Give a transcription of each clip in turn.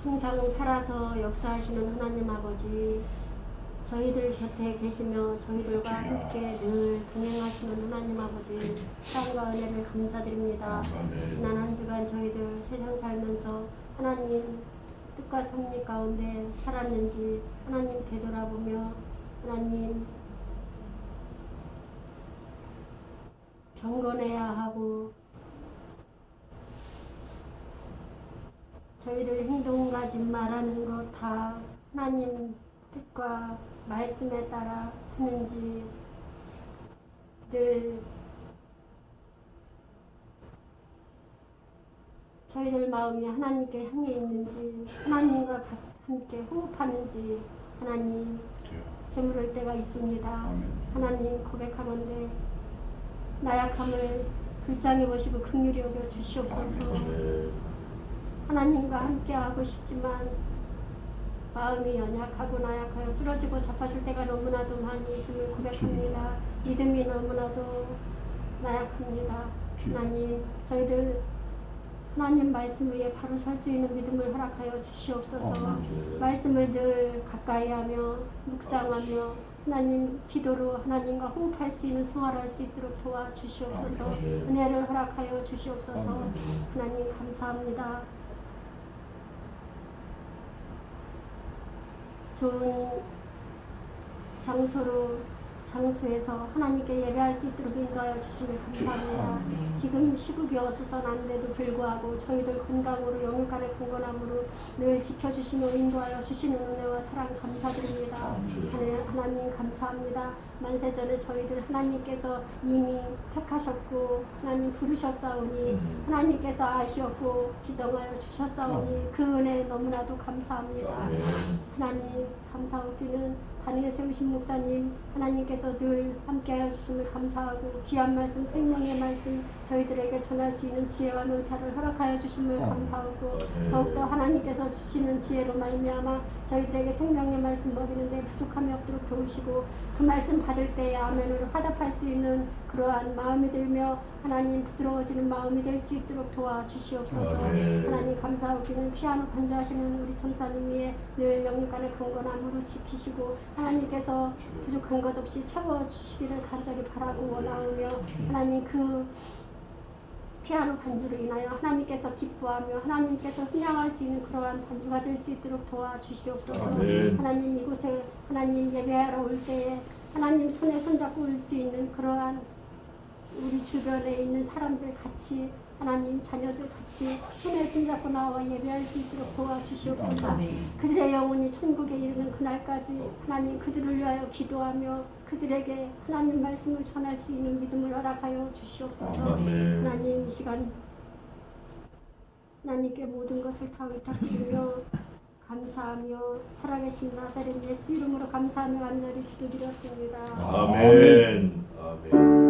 항상 살아서 역사하시는 하나님 아버지, 저희들 곁에 계시며 저희들과 함께 늘 동행하시는 하나님 아버지, 사랑과 은혜를 감사드립니다. 지난 한 주간 저희들 세상 살면서 하나님 뜻과 섭리 가운데 살았는지 하나님 되돌아보며 하나님 경건해야 하고 저희들 행동 가지 말하는 것 다 하나님 뜻과 말씀에 따라 하는지 늘 저희들 마음이 하나님께 향해 있는지 하나님과 함께 호흡하는지 하나님 되물을 때가 있습니다. 하나님 고백하건대 나약함을 불쌍히 보시고 긍휼히 여겨 주시옵소서. 하나님과 함께하고 싶지만 마음이 연약하고 나약하여 쓰러지고 자빠질 때가 너무나도 많이 있음을 고백합니다. 믿음이 너무나도 나약합니다. 하나님, 저희들 하나님 말씀 위에 바로 설 수 있는 믿음을 허락하여 주시옵소서. 말씀을 늘 가까이 하며 묵상하며 하나님 기도로 하나님과 호흡할 수 있는 생활을 할 수 있도록 도와주시옵소서. 은혜를 허락하여 주시옵소서. 하나님 감사합니다. 좋은 장소에서 하나님께 예배할 수 있도록 인도하여 주시면 감사합니다. 지금 시국이 어수선한데도 불구하고 저희들 건강으로 영육간의 건강함으로 늘 지켜주시며 인도하여 주시는 은혜와 사랑 감사드립니다. 하나님 감사합니다. 만세전에 저희들 하나님께서 이미 택하셨고 하나님 부르셨사오니 하나님께서 아시었고 지정하여 주셨사오니 그 은혜 너무나도 감사합니다. 하나님 감사하기는 단위에 세우신 목사님 하나님께서 늘 함께하여 주심을 감사하고 귀한 말씀 생명의 말씀 저희들에게 전할 수 있는 지혜와 명찰을 허락하여 주심을 감사하고 더욱더 하나님께서 주시는 지혜로 말미암아 저희들에게 생명의 말씀 먹이는데 부족함이 없도록 도우시고 그 말씀 받을 때에 아멘으로 화답할 수 있는 그러한 마음이 들며 하나님 부드러워지는 마음이 될 수 있도록 도와주시옵소서. 하나님 감사하기는 피아노 반주하시는 우리 전사님 위에 늘 영육간의 강건함으로 지키시고 하나님께서 부족한 것 없이 채워주시기를 간절히 바라고 원하오며 하나님 그 피아노 반주로 인하여 하나님께서 기뻐하며 하나님께서 흥양할 수 있는 그러한 반주가 될 수 있도록 도와주시옵소서. 하나님 이곳에 하나님 예배하러 올 때에 하나님 손에 손잡고 올 수 있는 그러한 우리 주변에 있는 사람들 같이 하나님 자녀들 같이 손에 손잡고 나와 예배할 수 있도록 도와주시옵소서. 그들의 영혼이 천국에 이르는 그날까지 하나님 그들을 위하여 기도하며 그들에게 하나님 말씀을 전할 수 있는 믿음을 허락하여 주시옵소서. 하나님 이 시간 하나님께 모든 것을 다 위탁드리며 감사하며 살아계신 나사렛 예수 이름으로 감사하며 간절히 기도드렸습니다. 아멘. 아멘.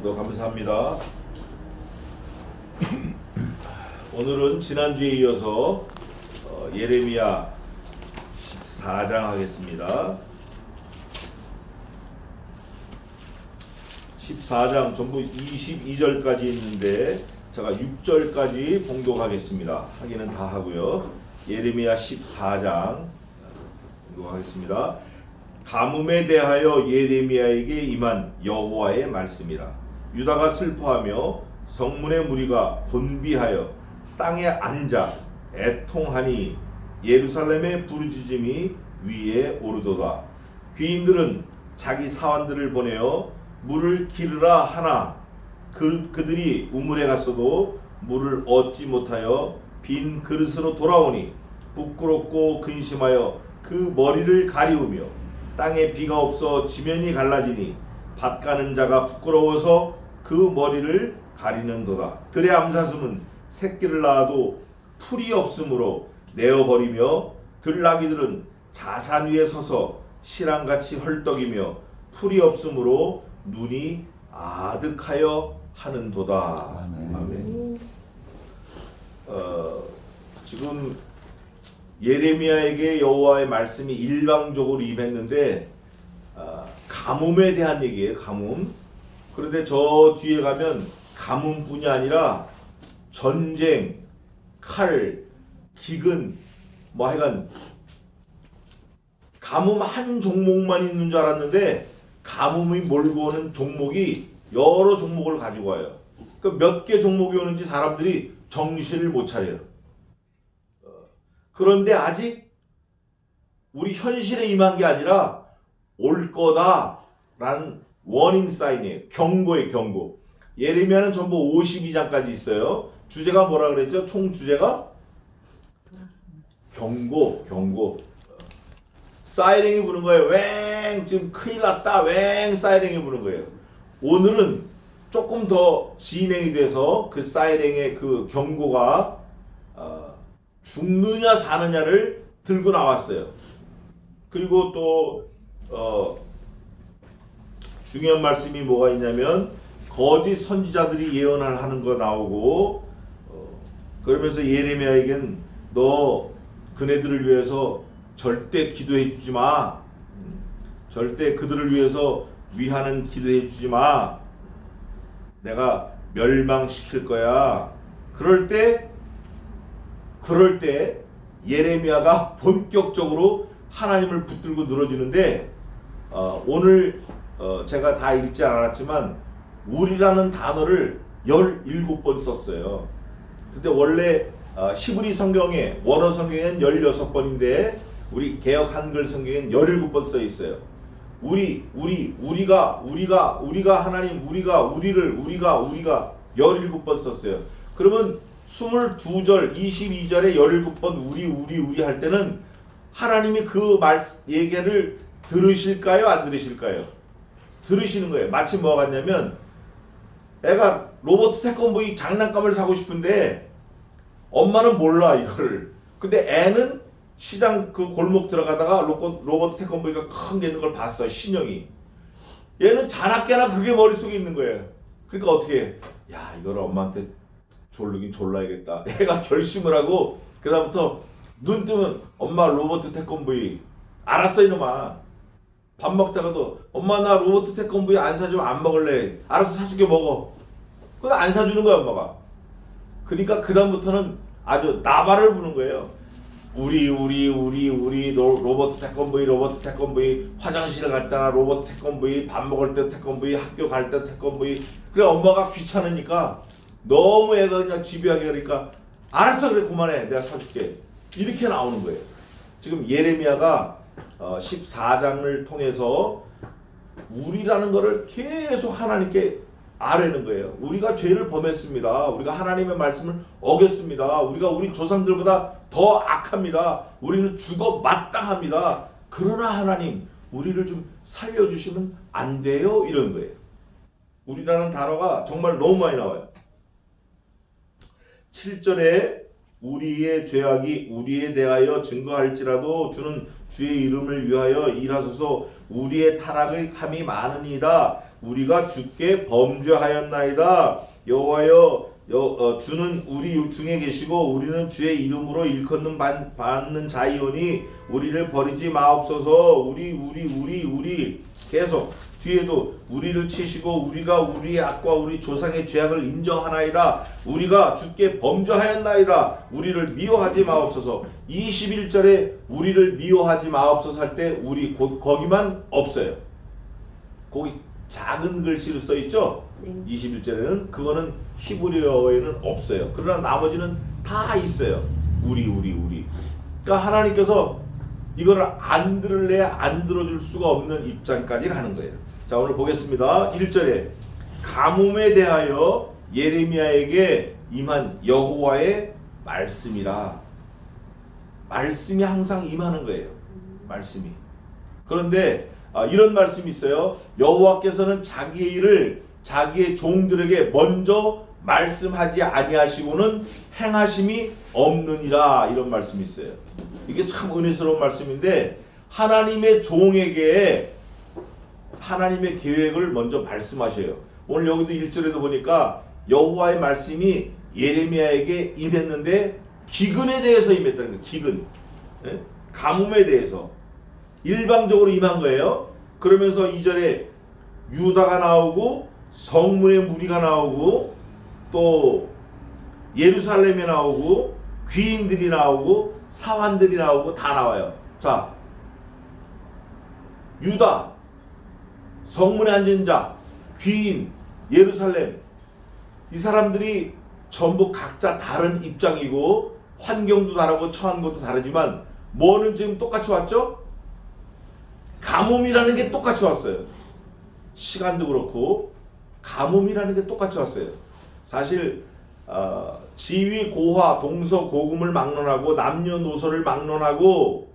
감사합니다. 오늘은 지난주에 이어서 예레미야 14장 하겠습니다. 14장 전부 22절까지 있는데 제가 6절까지 봉독하겠습니다. 하기는 다 하고요. 예레미야 14장 봉독하겠습니다. 가뭄에 대하여 예레미야에게 임한 여호와의 말씀이라. 유다가 슬퍼하며 성문의 무리가 곤비하여 땅에 앉아 애통하니 예루살렘의 부르짖음이 위에 오르도다. 귀인들은 자기 사환들을 보내어 물을 기르라 하나 그들이 우물에 갔어도 물을 얻지 못하여 빈 그릇으로 돌아오니 부끄럽고 근심하여 그 머리를 가리우며 땅에 비가 없어 지면이 갈라지니 밭 가는 자가 부끄러워서 그 머리를 가리는도다. 들의 암사슴은 새끼를 낳아도 풀이 없으므로 내어버리며 들나귀들은 자산 위에 서서 실랑같이 헐떡이며 풀이 없으므로 눈이 아득하여 하는도다. 아멘. 아멘. 지금 예레미야에게 여호와의 말씀이 일방적으로 임했는데 가뭄에 대한 얘기예요. 가뭄. 그런데 저 뒤에 가면 가뭄뿐이 아니라 전쟁, 칼, 기근, 뭐 하여간 가뭄 한 종목만 있는 줄 알았는데 가뭄이 몰고 오는 종목이 여러 종목을 가지고 와요. 그러니까 몇 개 종목이 오는지 사람들이 정신을 못 차려요. 그런데 아직 우리 현실에 임한 게 아니라 올 거다라는 워닝 사인이에요. 경고예요, 경고. 예레미야는 전부 52장까지 있어요. 주제가 뭐라 그랬죠? 총 주제가 경고, 경고. 사이렌이 부는 거예요. 웽! 지금 큰일 났다. 웽! 사이렌이 부는 거예요. 오늘은 조금 더 진행이 돼서 그 사이렌의 그 경고가 죽느냐 사느냐를 들고 나왔어요. 그리고 또 중요한 말씀이 뭐가 있냐면 거짓 선지자들이 예언을 하는 거 나오고 그러면서 예레미야에겐 너 그네들을 위해서 절대 기도해 주지 마. 절대 그들을 위해서 위하는 기도해 주지 마. 내가 멸망시킬 거야. 그럴 때 예레미야가 본격적으로 하나님을 붙들고 늘어지는데 오늘 제가 다 읽지 않았지만 우리라는 단어를 17번 썼어요. 근데 원래 히브리 성경에 원어 성경에는 16번인데 우리 개역 한글 성경에는 17번 써 있어요. 우리가 하나님, 우리가 17번 썼어요. 그러면 22절, 22절에 17번 우리 할 때는 하나님이 그 얘기를 들으실까요? 안 들으실까요? 들으시는 거예요. 마치 뭐 같냐면 애가 로버트 태권브이 장난감을 사고 싶은데 엄마는 몰라 이거를. 근데 애는 시장 그 골목 들어가다가 로버트 태권브이가 큰 게 있는 걸 봤어요. 신형이. 얘는 자나깨나 그게 머릿속에 있는 거예요. 그러니까 어떻게 해? 야 이거를 엄마한테 졸르긴 졸라야겠다. 애가 결심을 하고 그다음부터 눈 뜨면 엄마 로버트 태권브이. 알았어 이놈아. 밥 먹다가도 엄마 나 로버트 태권브이 안 사주면 안 먹을래. 알았어 사줄게 먹어. 그거 안 사주는 거야 엄마가. 그러니까 그다음부터는 아주 나발을 부는 거예요. 우리 로버트 태권브이 화장실 갈 때나 로버트 태권브이 밥 먹을 때 태권브이 학교 갈 때 태권브이. 그래 엄마가 귀찮으니까 너무 애가 그냥 집요하게 그러니까 알았어 그래 그만해 내가 사줄게 이렇게 나오는 거예요. 지금 예레미야가 14장을 통해서 우리라는 거를 계속 하나님께 아뢰는 거예요. 우리가 죄를 범했습니다. 우리가 하나님의 말씀을 어겼습니다. 우리가 우리 조상들보다 더 악합니다. 우리는 죽어 마땅합니다. 그러나 하나님 우리를 좀 살려주시면 안 돼요? 이런 거예요. 우리라는 단어가 정말 너무 많이 나와요. 7절에 우리의 죄악이 우리에 대하여 증거할지라도 주는 주의 이름을 위하여 일하소서. 우리의 타락의 함이 많으니이다. 우리가 주께 범죄하였나이다. 여호와여 주는 우리 중에 계시고 우리는 주의 이름으로 일컫는 받는 자이오니 우리를 버리지 마옵소서. 우리 계속 뒤에도 우리를 치시고 우리가 우리의 악과 우리 조상의 죄악을 인정하나이다. 우리가 주께 범죄하였나이다. 우리를 미워하지 마옵소서. 21절에 우리를 미워하지 마옵소서 할 때 우리 곧 거기만 없어요. 거기 작은 글씨로 써 있죠. 21절에는 그거는 히브리어에는 없어요. 그러나 나머지는 다 있어요. 우리. 그러니까 하나님께서 이거를 안 들을래 안 들어줄 수가 없는 입장까지 가는 거예요. 자 오늘 보겠습니다. 1절에 가뭄에 대하여 예레미야에게 임한 여호와의 말씀이라. 말씀이 항상 임하는 거예요. 말씀이. 그런데 이런 말씀이 있어요. 여호와께서는 자기의 일을 자기의 종들에게 먼저 말씀하지 아니하시고는 행하심이 없느니라. 이런 말씀이 있어요. 이게 참 은혜스러운 말씀인데 하나님의 종에게 하나님의 계획을 먼저 말씀하셔요. 오늘 여기도 1절에도 보니까 여호와의 말씀이 예레미야에게 임했는데 기근에 대해서 임했다는 거예요. 기근. 예? 가뭄에 대해서 일방적으로 임한 거예요. 그러면서 2절에 유다가 나오고 성문의 무리가 나오고 또 예루살렘에 나오고 귀인들이 나오고 사환들이 나오고 다 나와요. 자, 유다, 성문에 앉은 자, 귀인, 예루살렘, 이 사람들이 전부 각자 다른 입장이고 환경도 다르고 처한 것도 다르지만 뭐는 지금 똑같이 왔죠? 가뭄이라는 게 똑같이 왔어요. 시간도 그렇고 가뭄이라는 게 똑같이 왔어요. 사실 지위 고하 동서 고금을 막론하고 남녀노소를 막론하고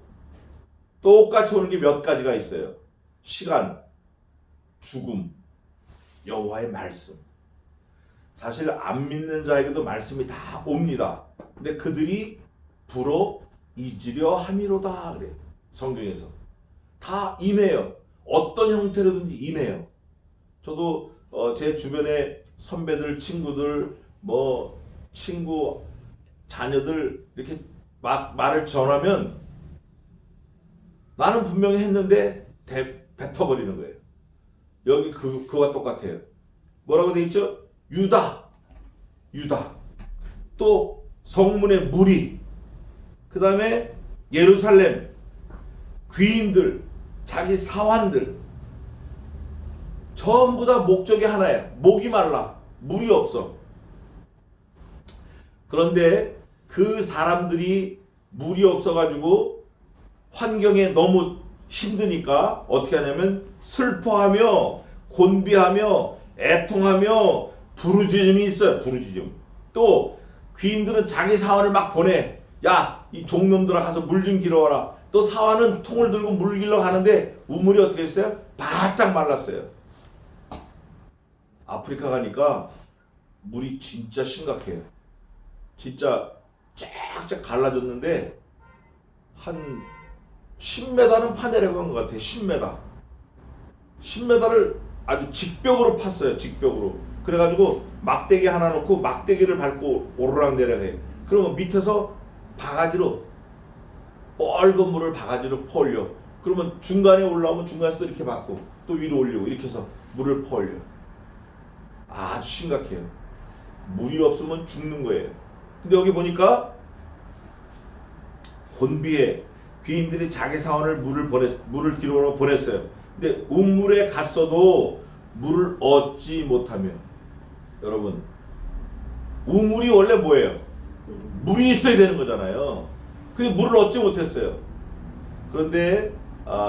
똑같이 오는 게 몇 가지가 있어요. 시간, 죽음, 여호와의 말씀. 사실 안 믿는 자에게도 말씀이 다 옵니다. 근데 그들이 불어 잊으려 함이로다 그래요. 성경에서 다 임해요. 어떤 형태로든지 임해요. 저도 제 주변에 선배들, 친구들, 뭐 친구 자녀들 이렇게 말을 전하면 나는 분명히 했는데 뱉어버리는 거예요. 여기 그와 똑같아요. 뭐라고 돼 있죠? 유다. 또 성문의 무리. 그 다음에 예루살렘. 귀인들. 자기 사환들. 전부 다 목적이 하나예요. 목이 말라. 물이 없어. 그런데 그 사람들이 물이 없어가지고 환경에 너무 힘드니까 어떻게 하냐면 슬퍼하며 곤비하며 애통하며 부르짖음이 있어요. 부르짖음. 또 귀인들은 자기 사환을 막 보내. 야, 이 종놈들아 가서 물 좀 길어와라. 또 사환은 통을 들고 물 길러 가는데 우물이 어떻게 했어요? 바짝 말랐어요. 아프리카 가니까 물이 진짜 심각해요. 진짜 쫙쫙 갈라졌는데 한 10m는 파내려간 것 같아요. 10m. 10m를 아주 직벽으로 팠어요. 직벽으로. 그래가지고 막대기 하나 놓고 막대기를 밟고 오르락내리락 해요. 그러면 밑에서 바가지로 뻘건 물을 바가지로 퍼올려. 그러면 중간에 올라오면 중간에서도 이렇게 받고 또 위로 올리고 이렇게 해서 물을 퍼올려. 아주 심각해요. 물이 없으면 죽는 거예요. 근데 여기 보니까 곤비에 귀인들이 자기 사원을 물을 뒤로 보냈어요. 근데 우물에 갔어도 물을 얻지 못하며. 여러분, 우물이 원래 뭐예요? 물이 있어야 되는 거잖아요. 근데 물을 얻지 못했어요. 그런데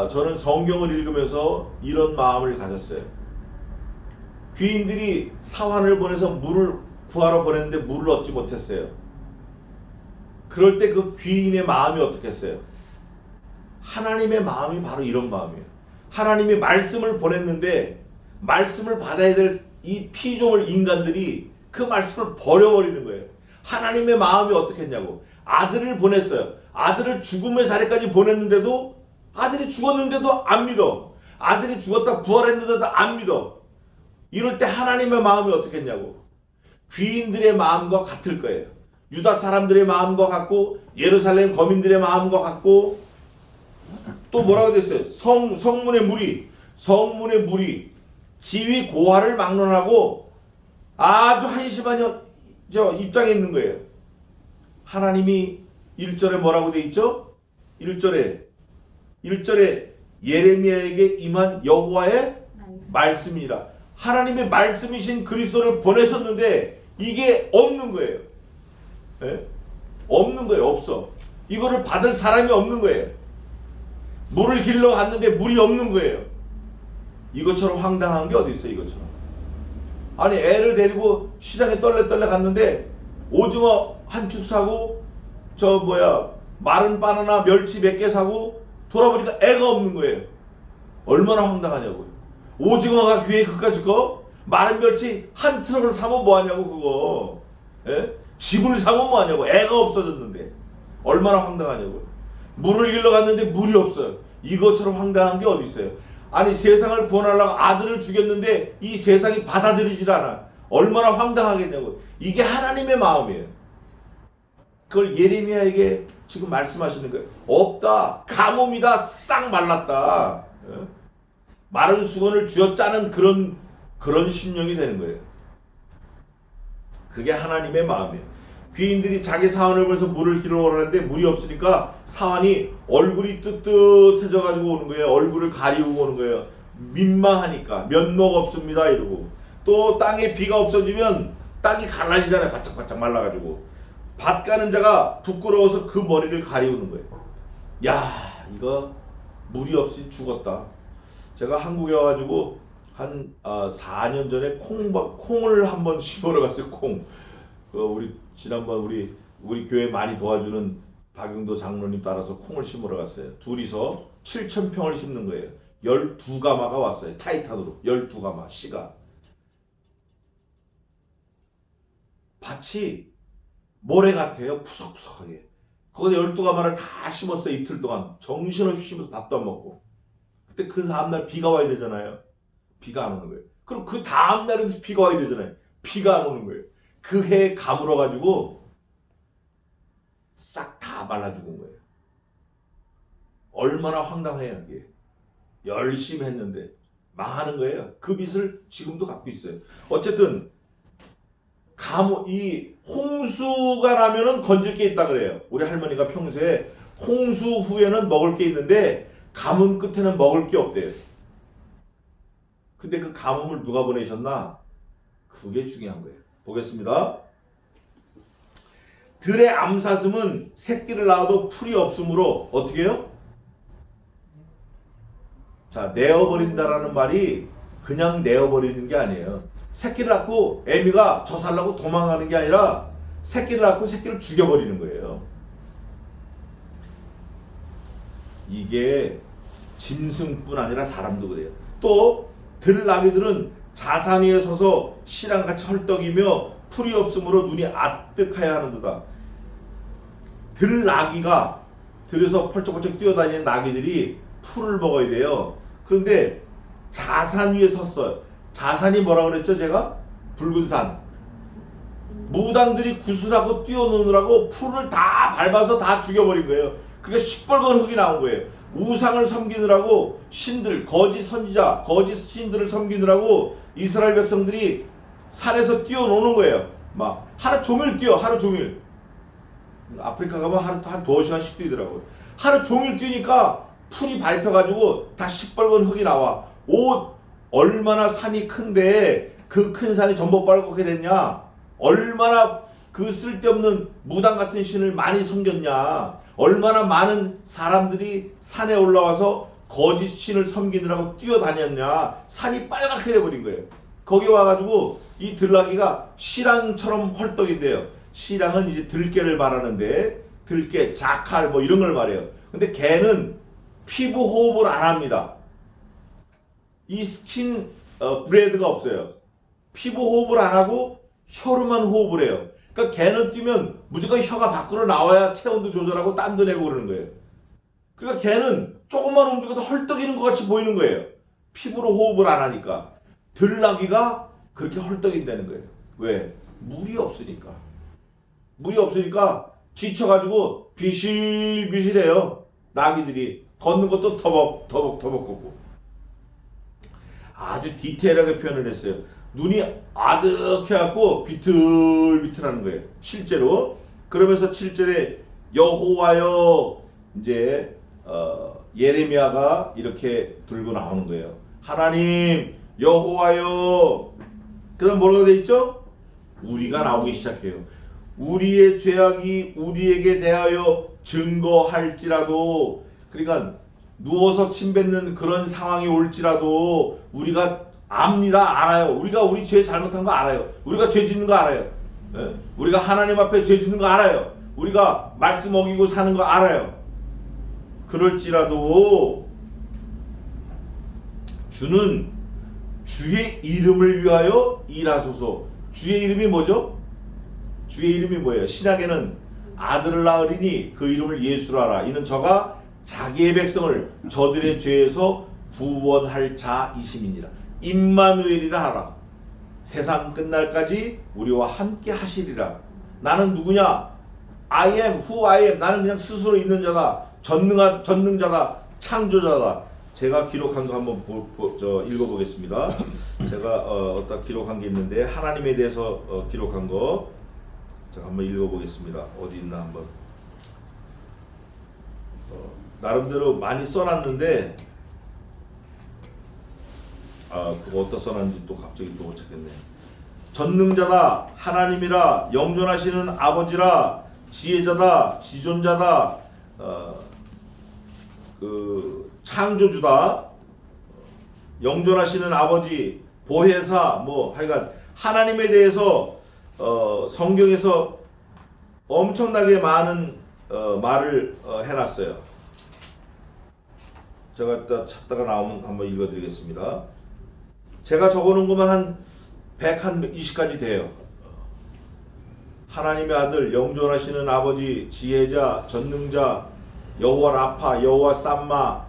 저는 성경을 읽으면서 이런 마음을 가졌어요. 귀인들이 사환을 보내서 물을 구하러 보냈는데 물을 얻지 못했어요. 그럴 때 그 귀인의 마음이 어떻겠어요? 하나님의 마음이 바로 이런 마음이에요. 하나님이 말씀을 보냈는데 말씀을 받아야 될 이 피조물 인간들이 그 말씀을 버려버리는 거예요. 하나님의 마음이 어떻겠냐고. 아들을 보냈어요. 아들을 죽음의 자리까지 보냈는데도 아들이 죽었는데도 안 믿어. 아들이 죽었다 부활했는데도 안 믿어. 이럴 때 하나님의 마음이 어떻겠냐고. 귀인들의 마음과 같을 거예요. 유다 사람들의 마음과 같고 예루살렘 거민들의 마음과 같고 또 뭐라고 됐어요? 성문의 무리 지위 고하를 막론하고 아주 한심한 입장에 있는 거예요. 하나님이 1절에 뭐라고 돼 있죠? 1절에 예레미야에게 임한 여호와의 말씀이라. 하나님의 말씀이신 그리스도를 보내셨는데 이게 없는 거예요. 예? 없는 거예요. 없어. 이거를 받을 사람이 없는 거예요. 물을 길러 갔는데 물이 없는 거예요. 이것처럼 황당한 게 어디 있어요. 이것처럼. 아니 애를 데리고 시장에 떨레떨레 갔는데 오징어 한 축 사고 마른 바나나 멸치 몇 개 사고 돌아보니까 애가 없는 거예요. 얼마나 황당하냐고요. 오징어가 귀에 그까짓 거, 마른 멸치 한 트럭을 사면 뭐하냐고 그거. 예? 집을 사면 뭐하냐고. 애가 없어졌는데 얼마나 황당하냐고요. 물을 길러 갔는데 물이 없어요. 이것처럼 황당한 게 어디 있어요. 아니 세상을 구원하려고 아들을 죽였는데 이 세상이 받아들이질 않아. 얼마나 황당하겠냐고. 이게 하나님의 마음이에요. 그걸 예레미야에게 지금 말씀하시는 거예요. 없다. 가뭄이다. 싹 말랐다. 마른 수건을 쥐어짜는 그런 심령이 되는 거예요. 그게 하나님의 마음이에요. 귀인들이 자기 사환을 보면서 물을 길러 오라는데 물이 없으니까 사환이 얼굴이 뜨뜻해져 가지고 오는 거예요. 얼굴을 가리우고 오는 거예요. 민망하니까 면목 없습니다 이러고. 또 땅에 비가 없어지면 땅이 갈라지잖아요. 바짝바짝 말라가지고. 밭 가는 자가 부끄러워서 그 머리를 가리우는 거예요. 야, 이거 물이 없이 죽었다. 제가 한국에 와가지고 한 4년 전에 콩을 한번 심으러 갔어요. 콩. 우리 지난번 우리 교회 많이 도와주는 박용도 장로님 따라서 콩을 심으러 갔어요. 둘이서 7,000평을 심는 거예요. 12가마가 왔어요. 타이탄으로 12가마 씨가. 밭이 모래 같아요. 푸석푸석하게. 거기다 12가마를 다 심었어요. 이틀 동안. 정신없이 심어서 밥도 안 먹고. 그때 그 다음날 비가 와야 되잖아요. 비가 안 오는 거예요. 그럼 그 다음날에도 비가 와야 되잖아요. 비가 안 오는 거예요. 그 해에 가물어가지고 싹 다 말라 죽은 거예요. 얼마나 황당해요. 이게. 열심히 했는데 망하는 거예요. 그 빚을 지금도 갖고 있어요. 어쨌든 이 홍수가 나면은 건질 게 있다 그래요. 우리 할머니가 평소에 홍수 후에는 먹을 게 있는데 가뭄 끝에는 먹을 게 없대요. 근데 그 가뭄을 누가 보내셨나? 그게 중요한 거예요. 보겠습니다. 들의 암사슴은 새끼를 낳아도 풀이 없으므로 어떻게 해요? 자, 내어버린다라는 말이 그냥 내어버리는 게 아니에요. 새끼를 낳고 애미가 저 살라고 도망가는 게 아니라 새끼를 낳고 새끼를 죽여버리는 거예요. 이게 짐승뿐 아니라 사람도 그래요. 또 들나귀들은 자산 위에 서서 시랑같이 헐떡이며 풀이 없으므로 눈이 아뜩하여 하는도다. 들나귀가 들에서 펄쩍펄쩍 뛰어다니는 나귀들이 풀을 먹어야 돼요. 그런데 자산 위에 섰어요. 자산이 뭐라고 그랬죠 제가? 붉은 산. 무당들이 구슬하고 뛰어노느라고 풀을 다 밟아서 다 죽여버린 거예요. 그러니까 시뻘건 흙이 나온 거예요. 우상을 섬기느라고 신들, 거짓 선지자, 거짓 신들을 섬기느라고 이스라엘 백성들이 산에서 뛰어노는 거예요. 막 하루 종일 뛰어. 하루 종일. 아프리카 가면 한 2시간씩 뛰더라고요. 하루 종일 뛰니까 풀이 밟혀가지고 다 시뻘건 흙이 나와. 얼마나 산이 큰데 그 큰 산이 전부 빨갛게 됐냐. 얼마나 그 쓸데없는 무당 같은 신을 많이 섬겼냐. 얼마나 많은 사람들이 산에 올라와서 거짓 신을 섬기느라고 뛰어다녔냐. 산이 빨갛게 돼버린 거예요. 거기 와가지고 이 들나귀가 시랑처럼 헐떡인데요. 시랑은 이제 들깨를 말하는데 들깨, 자칼 뭐 이런 걸 말해요. 근데 개는 피부 호흡을 안 합니다. 이 스킨 브레드가 없어요. 피부 호흡을 안 하고 혀로만 호흡을 해요. 그러니까 개는 뛰면 무조건 혀가 밖으로 나와야 체온도 조절하고 땀도 내고 그러는 거예요. 그러니까 개는 조금만 움직여도 헐떡이는 것 같이 보이는 거예요. 피부로 호흡을 안 하니까. 들나귀가 그렇게 헐떡인다는 거예요. 왜? 물이 없으니까. 물이 없으니까 지쳐가지고 비실비실해요. 나귀들이. 걷는 것도 터벅터벅 걷고. 아주 디테일하게 표현을 했어요. 눈이 아득해갖고 비틀비틀하는 거예요. 실제로. 그러면서 7절에 여호와여 이제 예레미야가 이렇게 들고 나오는 거예요. 하나님 여호와여. 그 다음 뭐라고 돼 있죠? 우리가 나오기 시작해요. 우리의 죄악이 우리에게 대하여 증거할지라도, 그러니까 누워서 침 뱉는 그런 상황이 올지라도 우리가 압니다. 알아요. 우리가 우리 죄 잘못한 거 알아요. 우리가 죄 짓는 거 알아요. 예? 우리가 하나님 앞에 죄 짓는 거 알아요. 우리가 말씀 어기고 사는 거 알아요. 그럴지라도 주는 주의 이름을 위하여 일하소서. 주의 이름이 뭐죠? 주의 이름이 뭐예요? 신약에는 아들을 낳으리니 그 이름을 예수라 하라. 이는 저가 자기의 백성을 저들의 죄에서 구원할 자이심이니라. 임마누엘이라 하라. 세상 끝날까지 우리와 함께 하시리라. 나는 누구냐? I am who I am. 나는 그냥 스스로 있는 자다. 전능자다. 창조자다. 제가 기록한 거 한번 읽어보겠습니다. 제가 어디다 기록한 게 있는데 하나님에 대해서 기록한 거 제가 한번 읽어보겠습니다. 어디 있나 한번. 나름대로 많이 써놨는데 그거 어디다 써놨는지 또 갑자기 또 못 찾겠네. 전능자다, 하나님이라, 영존하시는 아버지라, 지혜자다, 지존자다, 그 창조주다, 영존하시는 아버지, 보혜사, 뭐 하여간 하나님에 대해서 성경에서 엄청나게 많은 말을 해놨어요. 제가 이따 찾다가 나오면 한번 읽어드리겠습니다. 제가 적어놓은 것만 한 120가지 돼요. 하나님의 아들, 영존하시는 아버지, 지혜자, 전능자, 여호와 라파, 여호와 삼마,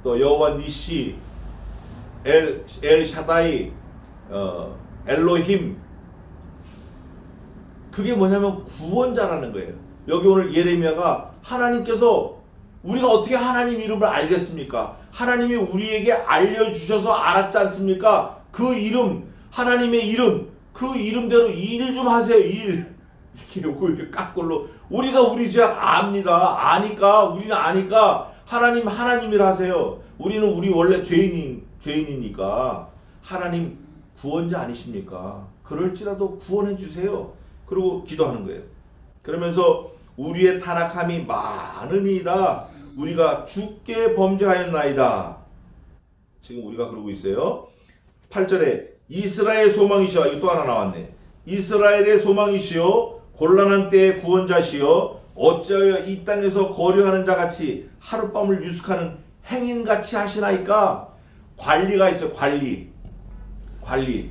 또 여호와 니시, 엘 샤다이, 엘로힘. 그게 뭐냐면 구원자라는 거예요. 여기 오늘 예레미야가 하나님께서 우리가 어떻게 하나님 이름을 알겠습니까? 하나님이 우리에게 알려주셔서 알았지 않습니까? 그 이름, 하나님의 이름, 그 이름대로 일 좀 하세요. 일. 이렇게 요거 이렇게 깍걸로 우리가 우리 죄악 압니다. 아니까 우리는 아니까 하나님이라 하세요. 우리는 우리 원래 죄인이니까 하나님 구원자 아니십니까? 그럴지라도 구원해 주세요. 그리고 기도하는 거예요. 그러면서 우리의 타락함이 많으니이다. 우리가 주께 범죄하였나이다. 지금 우리가 그러고 있어요. 8절에 이스라엘의 소망이시여. 이거 또 하나 나왔네. 이스라엘의 소망이시여 곤란한 때의 구원자시여 어찌하여 이 땅에서 거류하는 자같이 하룻밤을 유숙하는 행인같이 하시나이까. 관리가 있어요. 관리.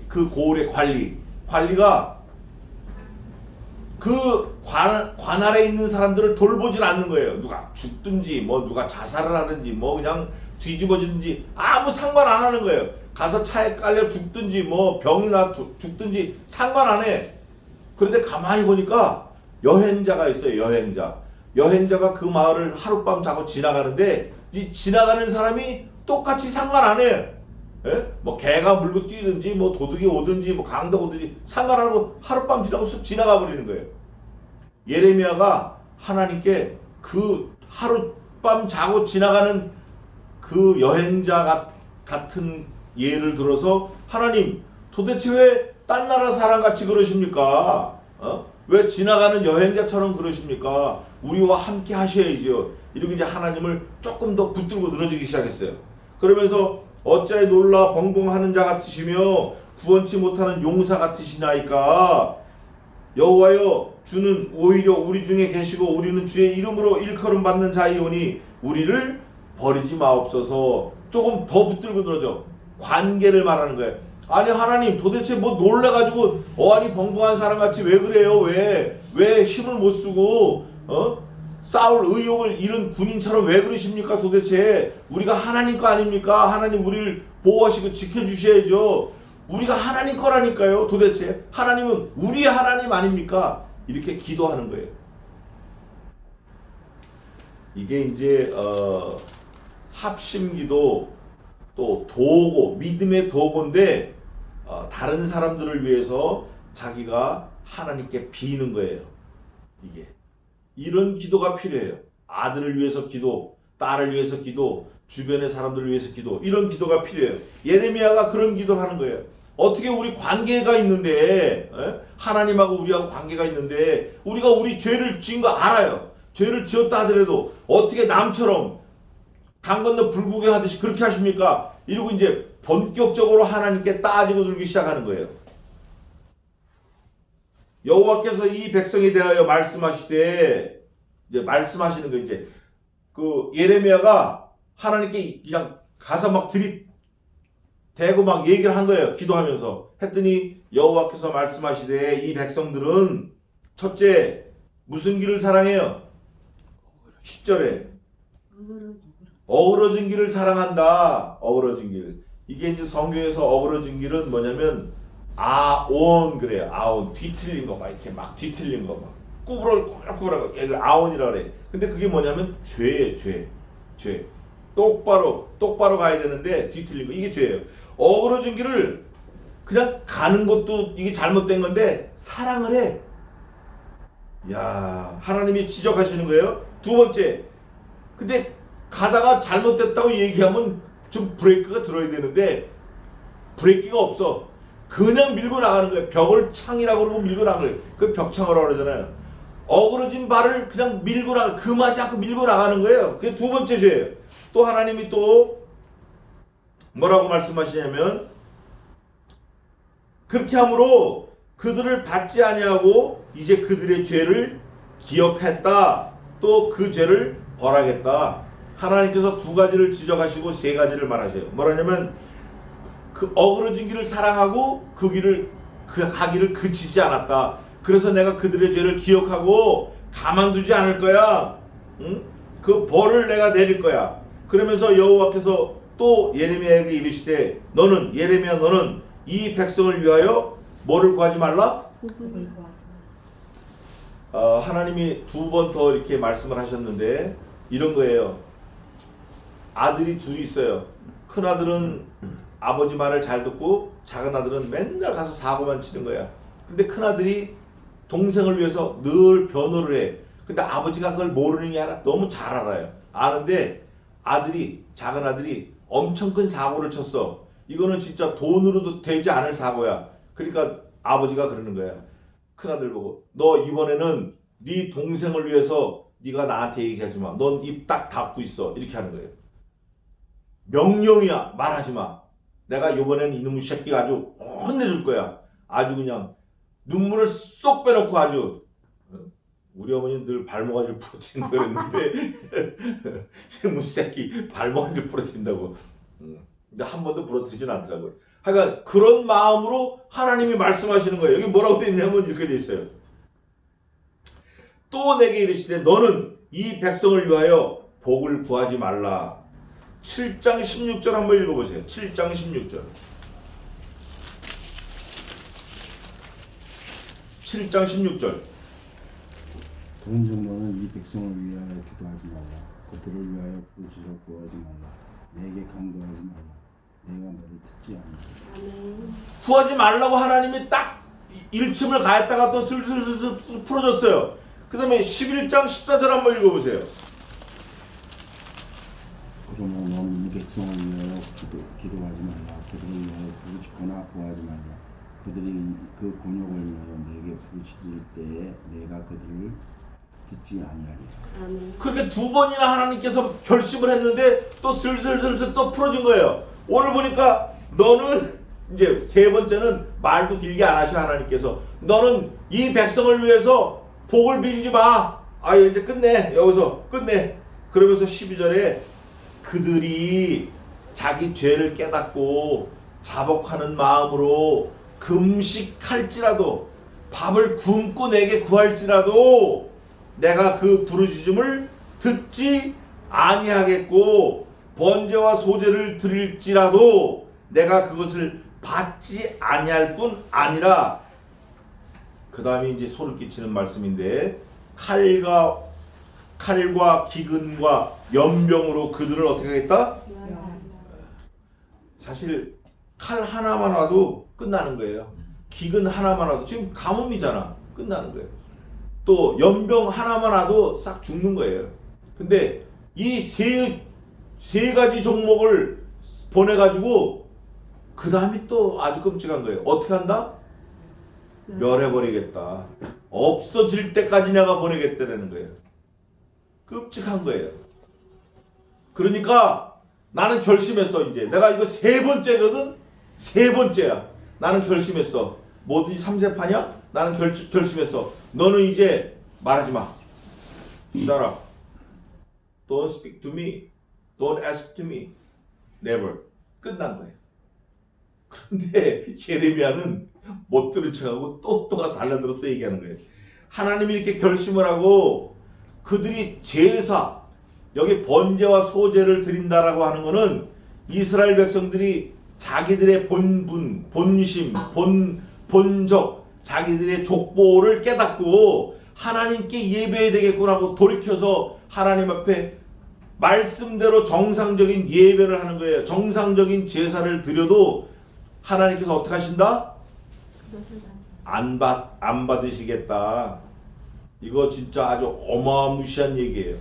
그 고을의 관리가 그 관 아래 있는 사람들을 돌보질 않는 거예요. 누가 죽든지 뭐 누가 자살을 하든지 뭐 그냥 뒤집어지든지 아무 상관 안 하는 거예요. 가서 차에 깔려 죽든지 뭐 병이 나 죽든지 상관 안 해. 그런데 가만히 보니까 여행자가 있어요. 여행자가 그 마을을 하룻밤 자고 지나가는데 이 지나가는 사람이 똑같이 상관 안 해. 예? 뭐 개가 물고 뛰든지 뭐 도둑이 오든지 뭐 강도가 오든지 상관 안 하고 하룻밤 지나고 쑥 지나가 버리는 거예요. 예레미야가 하나님께 그 하룻밤 자고 지나가는 그 여행자 같은 예를 들어서 하나님 도대체 왜 딴 나라 사람같이 그러십니까? 왜 지나가는 여행자처럼 그러십니까? 우리와 함께 하셔야죠. 이러고 이제 하나님을 조금 더 붙들고 늘어지기 시작했어요. 그러면서 어찌하여 놀라 벙벙하는 자 같으시며 구원치 못하는 용사 같으시나이까. 여호와여 주는 오히려 우리 중에 계시고 우리는 주의 이름으로 일컬음 받는 자이오니 우리를 버리지 마옵소서. 조금 더 붙들고 늘어져. 관계를 말하는 거예요. 아니 하나님 도대체 뭐 놀래가지고 어안이 벙벙한 사람같이 왜 그래요? 왜 힘을 못 쓰고 싸울 의욕을 잃은 군인처럼 왜 그러십니까? 도대체 우리가 하나님 거 아닙니까? 하나님 우리를 보호하시고 지켜주셔야죠. 우리가 하나님 거라니까요. 도대체 하나님은 우리의 하나님 아닙니까? 이렇게 기도하는 거예요. 이게 이제 합심기도 또 도고 믿음의 도고인데 다른 사람들을 위해서 자기가 하나님께 비는 거예요. 이게 이런 기도가 필요해요. 아들을 위해서 기도, 딸을 위해서 기도, 주변의 사람들을 위해서 기도, 이런 기도가 필요해요. 예레미야가 그런 기도를 하는 거예요. 어떻게 우리 관계가 있는데 하나님하고 우리하고 관계가 있는데 우리가 우리 죄를 지은 거 알아요. 죄를 지었다 하더라도 어떻게 남처럼 강 건너 불구경하듯이 그렇게 하십니까? 이러고 이제 본격적으로 하나님께 따지고 들기 시작하는 거예요. 여호와께서 이 백성에 대하여 말씀하시되 이제 말씀하시는 거 이제 그 예레미야가 하나님께 그냥 가서 막 대고 막 얘기를 한 거예요. 기도하면서 했더니 여호와께서 말씀하시되 이 백성들은 첫째 무슨 길을 사랑해요? 10절에 어우러진 길을 사랑한다. 어우러진 길. 이게 이제 성경에서 어우러진 길은 뭐냐면 아온 그래요. 아온 뒤틀린 거 막 이렇게 막 뒤틀린 거 막 꾸불꾸불하고 얘를 아온이라 그래. 근데 그게 뭐냐면 죄예요. 죄. 똑바로 가야 되는데 뒤틀린 거 이게 죄예요. 어우러진 길을 그냥 가는 것도 이게 잘못된 건데 사랑을 해. 야, 하나님이 지적하시는 거예요. 두 번째. 근데 가다가 잘못됐다고 얘기하면 좀 브레이크가 들어야 되는데 브레이크가 없어. 그냥 밀고 나가는 거예요. 벽을 창이라고 그러고 밀고 나가는 거예요. 그 벽창이라고 그러잖아요. 어그러진 발을 그냥 밀고 나가, 금하지 않고 밀고 나가는 거예요. 그게 두 번째 죄예요. 또 하나님이 또 뭐라고 말씀하시냐면 그렇게 함으로 그들을 받지 아니하고 이제 그들의 죄를 기억했다. 또 그 죄를 벌하겠다. 하나님께서 두 가지를 지적하시고 세 가지를 말하셔요. 뭐라냐면 그 어그러진 길을 사랑하고 그 길을 그 가기를 그치지 않았다. 그래서 내가 그들의 죄를 기억하고 가만두지 않을 거야. 응? 그 벌을 내가 내릴 거야. 그러면서 여호와께서 또 예레미야에게 이르시되 너는 예레미야 너는 이 백성을 위하여 뭐를 구하지 말라? 복을 구하지 하나님이 두 번 더 이렇게 말씀을 하셨는데 이런 거예요. 아들이 둘이 있어요. 큰 아들은 아버지 말을 잘 듣고 작은 아들은 맨날 가서 사고만 치는 거야. 근데 큰 아들이 동생을 위해서 늘 변호를 해. 근데 아버지가 그걸 모르는 게 아니라 너무 잘 알아요. 아는데 작은 아들이 엄청 큰 사고를 쳤어. 이거는 진짜 돈으로도 되지 않을 사고야. 그러니까 아버지가 그러는 거야. 큰아들 보고 너 이번에는 네 동생을 위해서 네가 나한테 얘기하지 마. 넌 입 딱 닫고 있어. 이렇게 하는 거예요. 명령이야. 말하지 마. 내가 이번에는 이놈의 새끼가 아주 혼내줄 거야. 아주 그냥 눈물을 쏙 빼놓고 아주. 우리 어머니는 늘 발모가지를 부러뜨린다 그랬는데 이놈의 새끼 발모가지를 부러뜨린다고. 근데 한 번도 부러뜨리진 않더라고요. 하여간 그런 마음으로 하나님이 말씀하시는 거예요. 여기 뭐라고 되어 있냐면 이렇게 되어 있어요. 또 내게 이르시되 너는 이 백성을 위하여 복을 구하지 말라. 7장 16절 한번 읽어보세요. 7장 16절. 7장 16절. 그런즉 너는 이 백성을 위하여 기도하지 말라. 그들을 위하여 부르짖어 구하지 말라. 내게 간구하지 말라. 내가 너를 듣지 않는다. 구하지 말라고 하나님이 딱 일침을 가했다가 또 슬슬 풀어줬어요. 그 다음에 11장 14절 한번 읽어보세요. 그러나 너는 이 백성을 위하여 기도하지 말라. 그들을 위하여 부르짖거나 구하지 말라. 그들이 그 곤욕을 위하여 내게 부르짖을 때에 내가 그들을 듣지 아니하리라. 그렇게 두 번이나 하나님께서 결심을 했는데 또 슬슬 또 풀어준 거예요. 오늘 보니까 너는 이제 세 번째는 말도 길게 안 하셔. 하나님께서 너는 이 백성을 위해서 복을 빌지 마. 아 이제 끝내. 여기서 끝내. 그러면서 12절에 그들이 자기 죄를 깨닫고 자복하는 마음으로 금식할지라도 밥을 굶고 내게 구할지라도 내가 그 부르짖음을 듣지 아니하겠고 번제와 소제를 드릴지라도 내가 그것을 받지 아니할 뿐 아니라 그 다음에 이제 소를 끼치는 말씀인데 칼과 기근과 연병으로 그들을 어떻게 하겠다? 사실 칼 하나만 와도 끝나는 거예요. 기근 하나만 와도 지금 가뭄이잖아. 끝나는 거예요. 또 연병 하나만 와도 싹 죽는 거예요. 근데 이 세 가지 종목을 보내가지고 그 다음이 또 아주 끔찍한 거예요. 어떻게 한다? 멸해버리겠다. 없어질 때까지 내가 보내겠다라는 거예요. 끔찍한 거예요. 그러니까 나는 결심했어. 이제 내가 이거 세 번째거든. 세 번째야. 나는 결심했어. 뭐든지 3세파냐? 나는 결심했어. 너는 이제 말하지 마. Shut up. Don't speak to me. Don't ask to me. Never. 끝난 거예요. 그런데 예레미야는 못 들은 척하고 또 가서 달라들어 또 얘기하는 거예요. 하나님이 이렇게 결심을 하고 그들이 제사 여기 번제와 소제를 드린다라고 하는 것은 이스라엘 백성들이 자기들의 본분, 본심, 본적, 자기들의 족보를 깨닫고 하나님께 예배해야 되겠구나 하고 돌이켜서 하나님 앞에 말씀대로 정상적인 예배를 하는 거예요. 정상적인 제사를 드려도 하나님께서 어떻게 하신다? 안 받으시겠다. 이거 진짜 아주 어마무시한 얘기예요.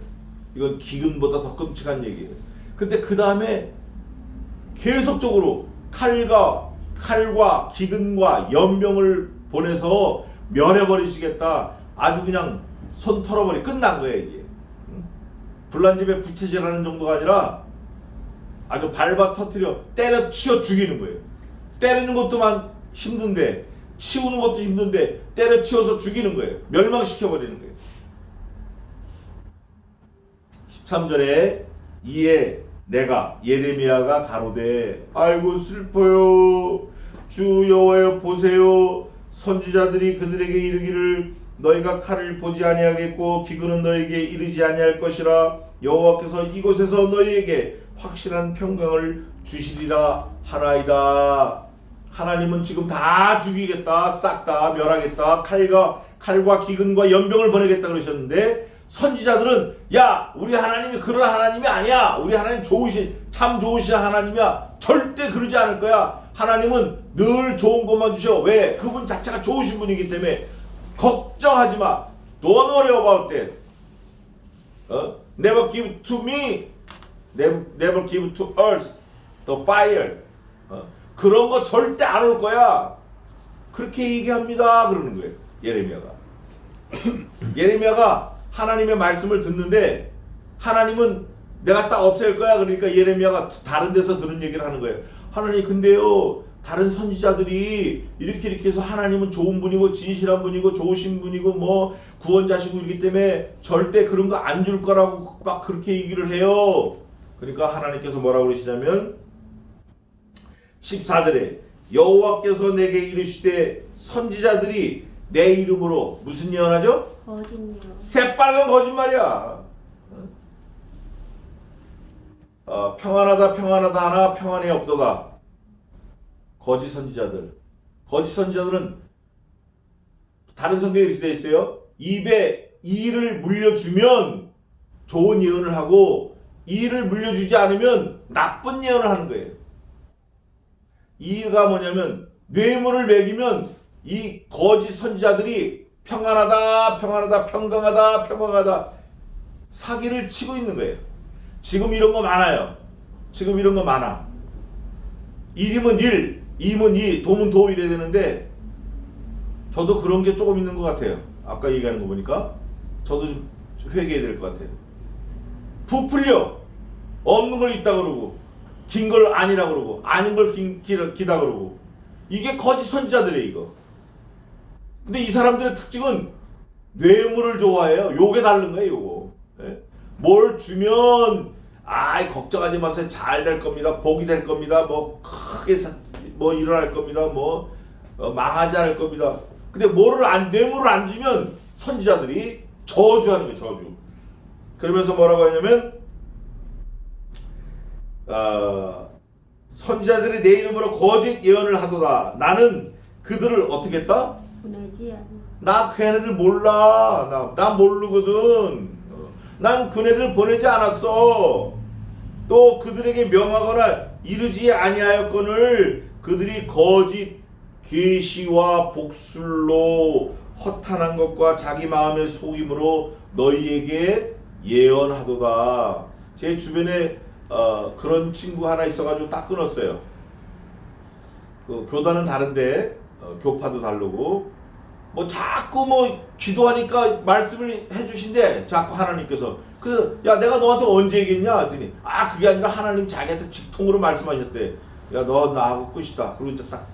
이건 기근보다 더 끔찍한 얘기예요. 근데 그 다음에 계속적으로 칼과 기근과 연병을 보내서 멸해버리시겠다. 아주 그냥 손 털어버리 끝난 거예요 이게. 불난집에 부채질하는 정도가 아니라 아주 밟아 터뜨려 때려치워 죽이는 거예요. 때리는 것도만 힘든데 치우는 것도 힘든데 때려치워서 죽이는 거예요. 멸망시켜버리는 거예요. 13절에 이에 내가 예레미야가 가로되 아이고 슬퍼요 주 여호와여 보세요 선지자들이 그들에게 이르기를 너희가 칼을 보지 아니하겠고 기근은 너희에게 이르지 아니할 것이라 여호와께서 이곳에서 너희에게 확실한 평강을 주시리라 하나이다. 하나님은 지금 다 죽이겠다. 싹 다 멸하겠다. 칼과 기근과 연병을 보내겠다 그러셨는데 선지자들은 야 우리 하나님이 그런 하나님이 아니야. 우리 하나님 참 좋으신 하나님이야. 절대 그러지 않을 거야. 하나님은 늘 좋은 것만 주셔. 왜? 그분 자체가 좋으신 분이기 때문에 걱정하지 마. Don't worry about that. Never give to me. Never give to earth the fire. 그런 거 절대 안 올 거야. 그렇게 얘기합니다. 그러는 거예요. 예레미야가. 예레미야가 하나님의 말씀을 듣는데 하나님은 내가 싹 없앨 거야. 그러니까 예레미야가 다른 데서 들은 얘기를 하는 거예요. 하나님 근데요 다른 선지자들이 이렇게 해서 하나님은 좋은 분이고 진실한 분이고 좋으신 분이고 뭐 구원자시고 이기 때문에 절대 그런 거 안 줄 거라고 막 그렇게 얘기를 해요. 그러니까 하나님께서 뭐라고 그러시냐면 14절에 여호와께서 내게 이르시되 선지자들이 내 이름으로 무슨 예언하죠? 거짓말. 새빨간 거짓말이야. 평안하다 하나 평안이 없도다. 거짓 선지자들은 다른 성경에 이렇게 되어 있어요. 입에 이를 물려주면 좋은 예언을 하고 이를 물려주지 않으면 나쁜 예언을 하는 거예요. 이가 뭐냐면 뇌물을 매기면 이 거짓 선지자들이 평안하다 평강하다 사기를 치고 있는 거예요. 지금 이런 거 많아요. 지금 이런 거 많아. 일이면 일, 이면 이, 도면 도 이래야 되는데 저도 그런 게 조금 있는 것 같아요. 아까 얘기하는 거 보니까 저도 좀 회개해야 될 것 같아요. 부풀려 없는 걸 있다 그러고 긴 걸 아니라 그러고 아닌 걸 기다 그러고 이게 거짓 선지자들이에요 이거. 근데 이 사람들의 특징은 뇌물을 좋아해요. 요게 다른 거예요 요거. 네? 뭘 주면 걱정하지 마세요. 잘 될 겁니다. 복이 될 겁니다. 뭐 크게 뭐 일어날 겁니다. 뭐 망하지 않을 겁니다. 근데 뇌물을 안 주면 선지자들이 저주하는 거예요. 저주. 그러면서 뭐라고 하냐면 선지자들이 내 이름으로 거짓 예언을 하도다. 나는 그들을 어떻게 했다? 보내지 않아. 나 걔네들 몰라. 나 모르거든. 난 그네들 보내지 않았어. 또 그들에게 명하거나 이르지 아니하였거늘 그들이 거짓 계시와 복술로 허탄한 것과 자기 마음의 속임으로 너희에게 예언하도다. 제 주변에 그런 친구 하나 있어가지고 딱 끊었어요. 그 교단은 다른데 교파도 다르고 뭐 자꾸 뭐 기도하니까 말씀을 해주신대. 자꾸 하나님께서. 그래서 야 내가 너한테 언제 얘기했냐 했더니 그게 아니라 하나님 자기한테 직통으로 말씀하셨대. 야 너 나하고 끝이다. 그리고 이제 딱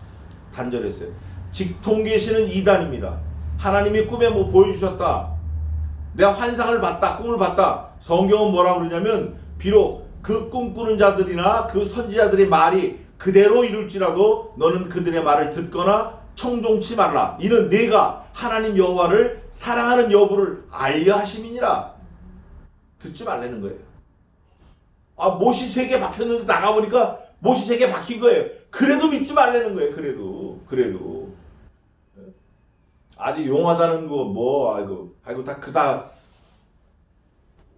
단절했어요. 직통 계시는 이단입니다. 하나님이 꿈에 뭐 보여주셨다. 내가 환상을 봤다. 꿈을 봤다. 성경은 뭐라고 그러냐면 비록 그 꿈꾸는 자들이나 그 선지자들의 말이 그대로 이룰지라도 너는 그들의 말을 듣거나 청종치 말라. 이는 내가 하나님 여호와를 사랑하는 여부를 알려 하심이니라. 듣지 말라는 거예요. 아, 못이 3개 박혔는데 나가보니까 못이 3개 박힌 거예요. 그래도 믿지 말라는 거예요. 그래도. 아주 용하다는 거, 뭐, 아이고, 다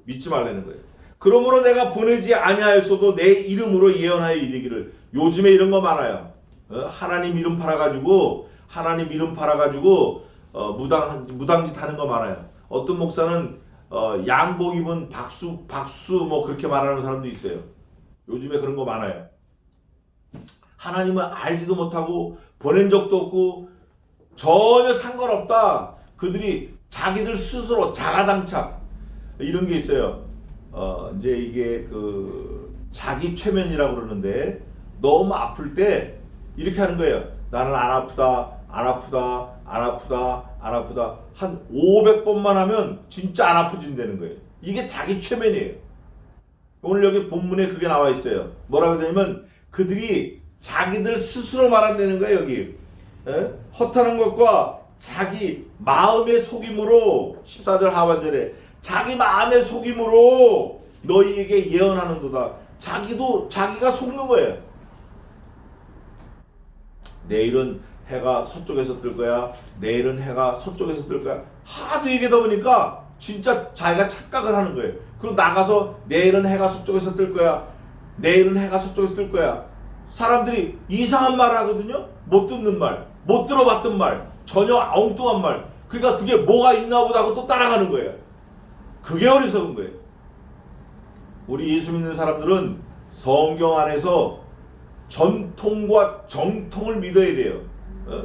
믿지 말라는 거예요. 그러므로 내가 보내지 아니하였어도 내 이름으로 예언하여 이르기를. 요즘에 이런 거 많아요. 하나님 이름 팔아가지고, 무당짓 하는 거 많아요. 어떤 목사는, 양복 입은 박수, 뭐, 그렇게 말하는 사람도 있어요. 요즘에 그런 거 많아요. 하나님은 알지도 못하고, 보낸 적도 없고, 전혀 상관없다. 그들이 자기들 스스로 자가당착. 이런 게 있어요. 이제 이게 자기 최면이라고 그러는데, 너무 아플 때, 이렇게 하는 거예요. 나는 안 아프다. 한 500번만 하면 진짜 안 아프진다는 거예요. 이게 자기 최면이에요. 오늘 여기 본문에 그게 나와 있어요. 뭐라고 되냐면 그들이 자기들 스스로 말한다는 거예요. 여기 허탄한 것과 자기 마음의 속임으로 14절 하반절에 자기 마음의 속임으로 너희에게 예언하는도다. 자기가 속는 거예요. 내일은 해가 서쪽에서 뜰 거야. 내일은 해가 서쪽에서 뜰 거야. 하도 얘기하다 보니까 진짜 자기가 착각을 하는 거예요. 그리고 나가서 내일은 해가 서쪽에서 뜰 거야. 내일은 해가 서쪽에서 뜰 거야. 사람들이 이상한 말을 하거든요. 못 듣는 말, 못 들어봤던 말, 전혀 엉뚱한 말. 그러니까 그게 뭐가 있나 보다 하고 또 따라가는 거예요. 그게 어리석은 거예요. 우리 예수 믿는 사람들은 성경 안에서 전통과 정통을 믿어야 돼요.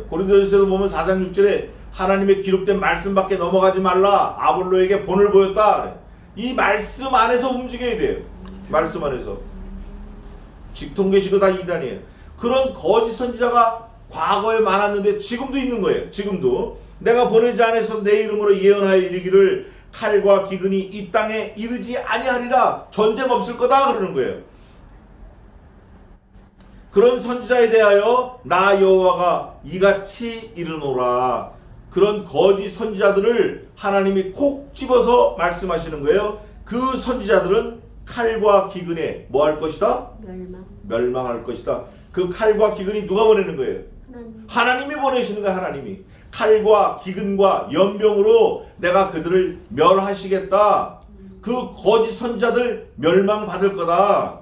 고린도전서에서 보면 4장 6절에 하나님의 기록된 말씀밖에 넘어가지 말라. 아볼로에게 본을 보였다. 이 말씀 안에서 움직여야 돼요. 말씀 안에서. 직통계시고 다 이단이에요. 그런 거짓 선지자가 과거에 많았는데 지금도 있는 거예요. 지금도. 내가 보내지 않아서 내 이름으로 예언하여 이르기를 칼과 기근이 이 땅에 이르지 아니하리라. 전쟁 없을 거다 그러는 거예요. 그런 선지자에 대하여 나 여호와가 이같이 이르노라. 그런 거짓 선지자들을 하나님이 콕 집어서 말씀하시는 거예요. 그 선지자들은 칼과 기근에 뭐 할 것이다? 멸망할 것이다. 그 칼과 기근이 누가 보내는 거예요? 하나님이 보내시는 거예요. 하나님이. 칼과 기근과 연병으로 내가 그들을 멸하시겠다. 그 거짓 선지자들 멸망받을 거다.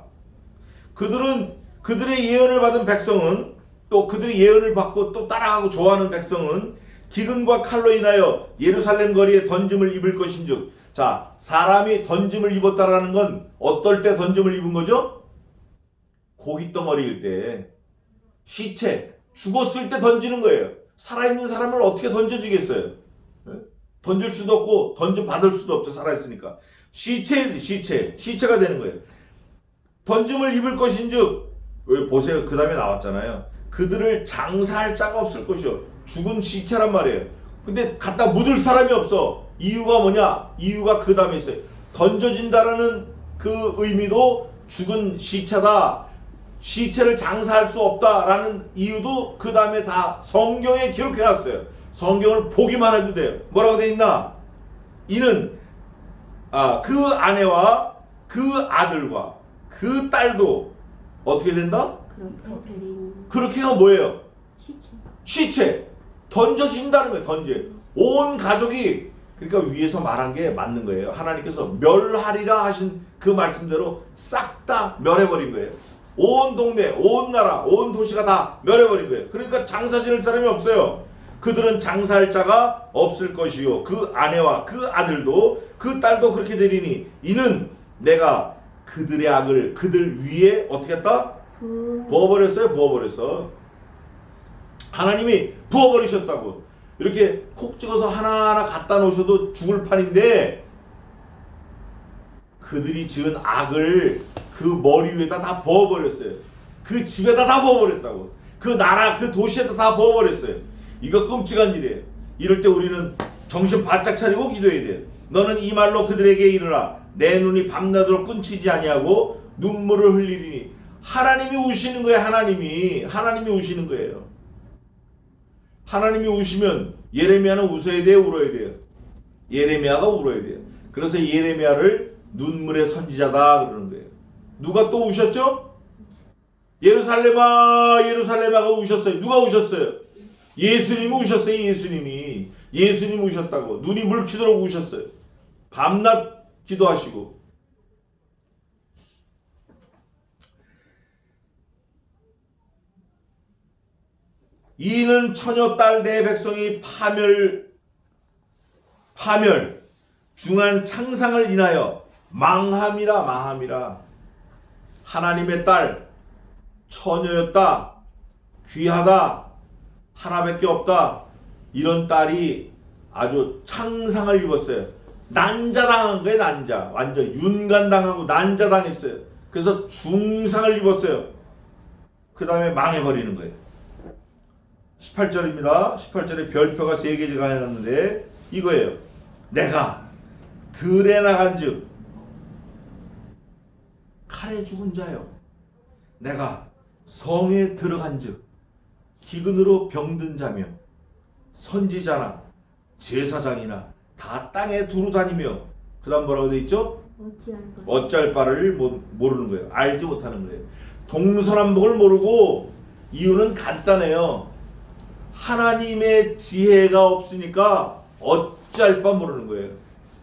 그들의 예언을 받은 백성은, 또 그들의 예언을 받고 또 따라가고 좋아하는 백성은 기근과 칼로 인하여 예루살렘 거리에 던짐을 입을 것인즉. 자, 사람이 던짐을 입었다라는 건 어떨 때 던짐을 입은 거죠? 고깃덩어리일 때, 시체, 죽었을 때 던지는 거예요. 살아있는 사람을 어떻게 던져주겠어요? 던질 수도 없고 던져 받을 수도 없죠. 살아있으니까. 시체가 되는 거예요. 던짐을 입을 것인즉, 왜 보세요. 그 다음에 나왔잖아요. 그들을 장사할 자가 없을 것이요. 죽은 시체란 말이에요. 근데 갖다 묻을 사람이 없어. 이유가 뭐냐? 이유가 그 다음에 있어요. 던져진다라는 그 의미도 죽은 시체다. 시체를 장사할 수 없다라는 이유도 그 다음에 다 성경에 기록해놨어요. 성경을 보기만 해도 돼요. 뭐라고 돼 있나? 이는 그 아내와 그 아들과 그 딸도 어떻게 된다? 그렇게가 뭐예요? 시체. 던져진다는 거예요. 온 가족이, 그러니까 위에서 말한 게 맞는 거예요. 하나님께서 멸하리라 하신 그 말씀대로 싹 다 멸해버린 거예요. 온 동네, 온 나라, 온 도시가 다 멸해버린 거예요. 그러니까 장사 지낼 사람이 없어요. 그들은 장사할 자가 없을 것이요. 그 아내와 그 아들도 그 딸도 그렇게 되리니 이는 내가 그들의 악을 그들 위에 어떻게 했다? 부어버렸어. 하나님이 부어버리셨다고. 이렇게 콕 찍어서 하나하나 갖다 놓으셔도 죽을 판인데, 그들이 지은 악을 그 머리 위에다 다 부어버렸어요. 그 집에다 다 부어버렸다고. 그 나라, 그 도시에다 다 부어버렸어요. 이거 끔찍한 일이에요. 이럴 때 우리는 정신 바짝 차리고 기도해야 돼요. 너는 이 말로 그들에게 이르라. 내 눈이 밤낮으로 끊치지 아니하고 눈물을 흘리리니. 하나님이 우시는 거예요. 하나님이 우시는 거예요. 하나님이 우시면 예레미야는 웃어야 돼요, 울어야 돼요? 예레미야가 울어야 돼요. 그래서 예레미야를 눈물의 선지자다 그러는 거예요. 누가 또 우셨죠? 예루살렘아 예루살렘아가 우셨어요. 누가 우셨어요? 예수님이 우셨어요. 예수님이 우셨다고. 눈이 물키도록 우셨어요. 밤낮 기도하시고. 이는 처녀 딸 내 백성이 파멸 중한 창상을 인하여 망함이라. 하나님의 딸 처녀였다. 귀하다. 하나밖에 없다. 이런 딸이 아주 창상을 입었어요. 난자당한 거예요. 난자. 완전 윤간당하고 난자당했어요. 그래서 중상을 입었어요. 그 다음에 망해버리는 거예요. 18절입니다. 18절에 별표가 3개가 해놨는데 이거예요. 내가 들에 나간즉 칼에 죽은 자요. 내가 성에 들어간즉 기근으로 병든 자며 선지자나 제사장이나 다 땅에 두루 다니며 그 다음 뭐라고 되어 있죠? 어찌할 바를 모르는 거예요. 알지 못하는 거예요. 동서남북을 모르고 이유는 간단해요. 하나님의 지혜가 없으니까 어찌할 바 모르는 거예요.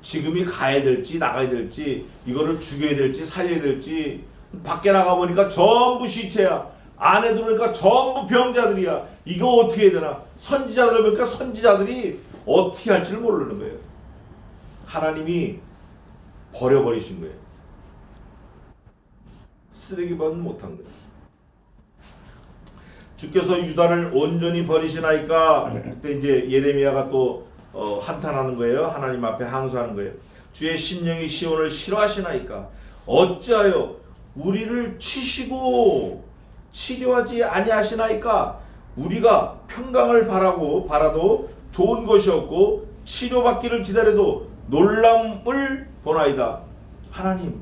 지금이 가야 될지 나가야 될지 이거를 죽여야 될지 살려야 될지 밖에 나가보니까 전부 시체야. 안에 들어오니까 전부 병자들이야. 이거 어떻게 해야 되나. 선지자들 보니까 선지자들이 어떻게 할지를 모르는 거예요. 하나님이 버려버리신 거예요. 쓰레기만 못한 거예요. 주께서 유다를 온전히 버리시나이까. 그때 이제 예레미야가 또 한탄하는 거예요. 하나님 앞에 항소하는 거예요. 주의 심령이 시온을 싫어하시나이까. 어찌하여 우리를 치시고 치료하지 아니하시나이까. 우리가 평강을 바라도 좋은 것이 없고 치료받기를 기다려도 놀람을 보나이다. 하나님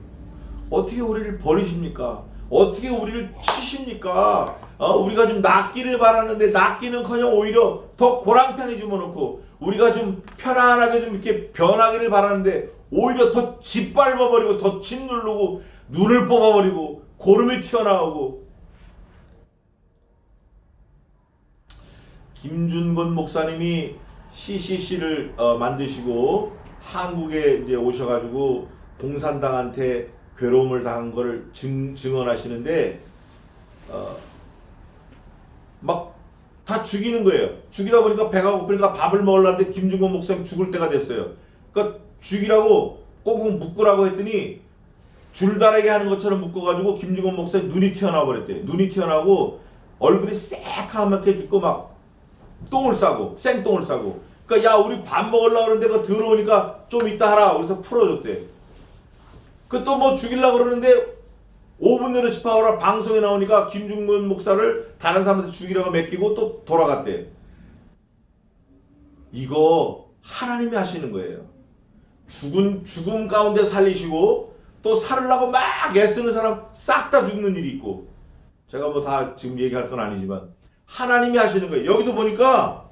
어떻게 우리를 버리십니까? 어떻게 우리를 치십니까? 우리가 좀 낫기를 바라는데 낫기는커녕 오히려 더 고랑탕에 집어넣고 우리가 좀 편안하게 좀 이렇게 변하기를 바라는데 오히려 더 짓밟아버리고 더 짓누르고 눈을 뽑아버리고 고름이 튀어나오고. 김준곤 목사님이 CCC를 만드시고 한국에 이제 오셔가지고 공산당한테 괴로움을 당한 거를 증언하시는데 막 다 죽이는 거예요. 죽이다 보니까 배가 고프니까 밥을 먹으려는데 김준곤 목사님 죽을 때가 됐어요. 그러니까 죽이라고 꽁꽁 묶으라고 했더니 줄다리기 하는 것처럼 묶어가지고 김준곤 목사님 눈이 튀어나와 버렸대요. 눈이 튀어나오고 얼굴이 새카맣게 죽고 막 똥을 싸고 생똥을 싸고. 그러니까 야 우리 밥 먹으려고 그러는데 그거 더러우니까 좀 이따 하라. 그래서 풀어줬대. 그 또 뭐 죽이려고 그러는데 5분 내로 집합하라 방송에 나오니까 김준곤 목사를 다른 사람한테 죽이려고 맡기고 또 돌아갔대. 이거 하나님이 하시는 거예요. 죽음 가운데 살리시고 또 살으려고 막 애쓰는 사람 싹 다 죽는 일이 있고. 제가 뭐 다 지금 얘기할 건 아니지만 하나님이 하시는 거예요. 여기도 보니까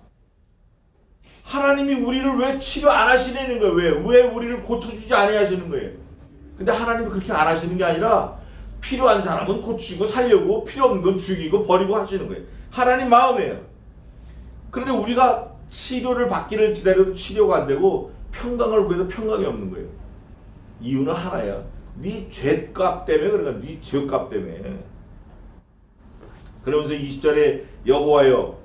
하나님이 우리를 왜 치료 안 하시는 거예요. 왜 우리를 고쳐주지 아니하시는 거예요. 근데 하나님이 그렇게 안 하시는 게 아니라 필요한 사람은 고치고 살려고 필요 없는 건 죽이고 버리고 하시는 거예요. 하나님 마음이에요. 그런데 우리가 치료를 받기를 기다려도 치료가 안 되고 평강을 구해도 평강이 없는 거예요. 이유는 하나야. 네 죄값 때문에. 그러니까 네 죄값 때문에. 그러면서 20절에 여호와여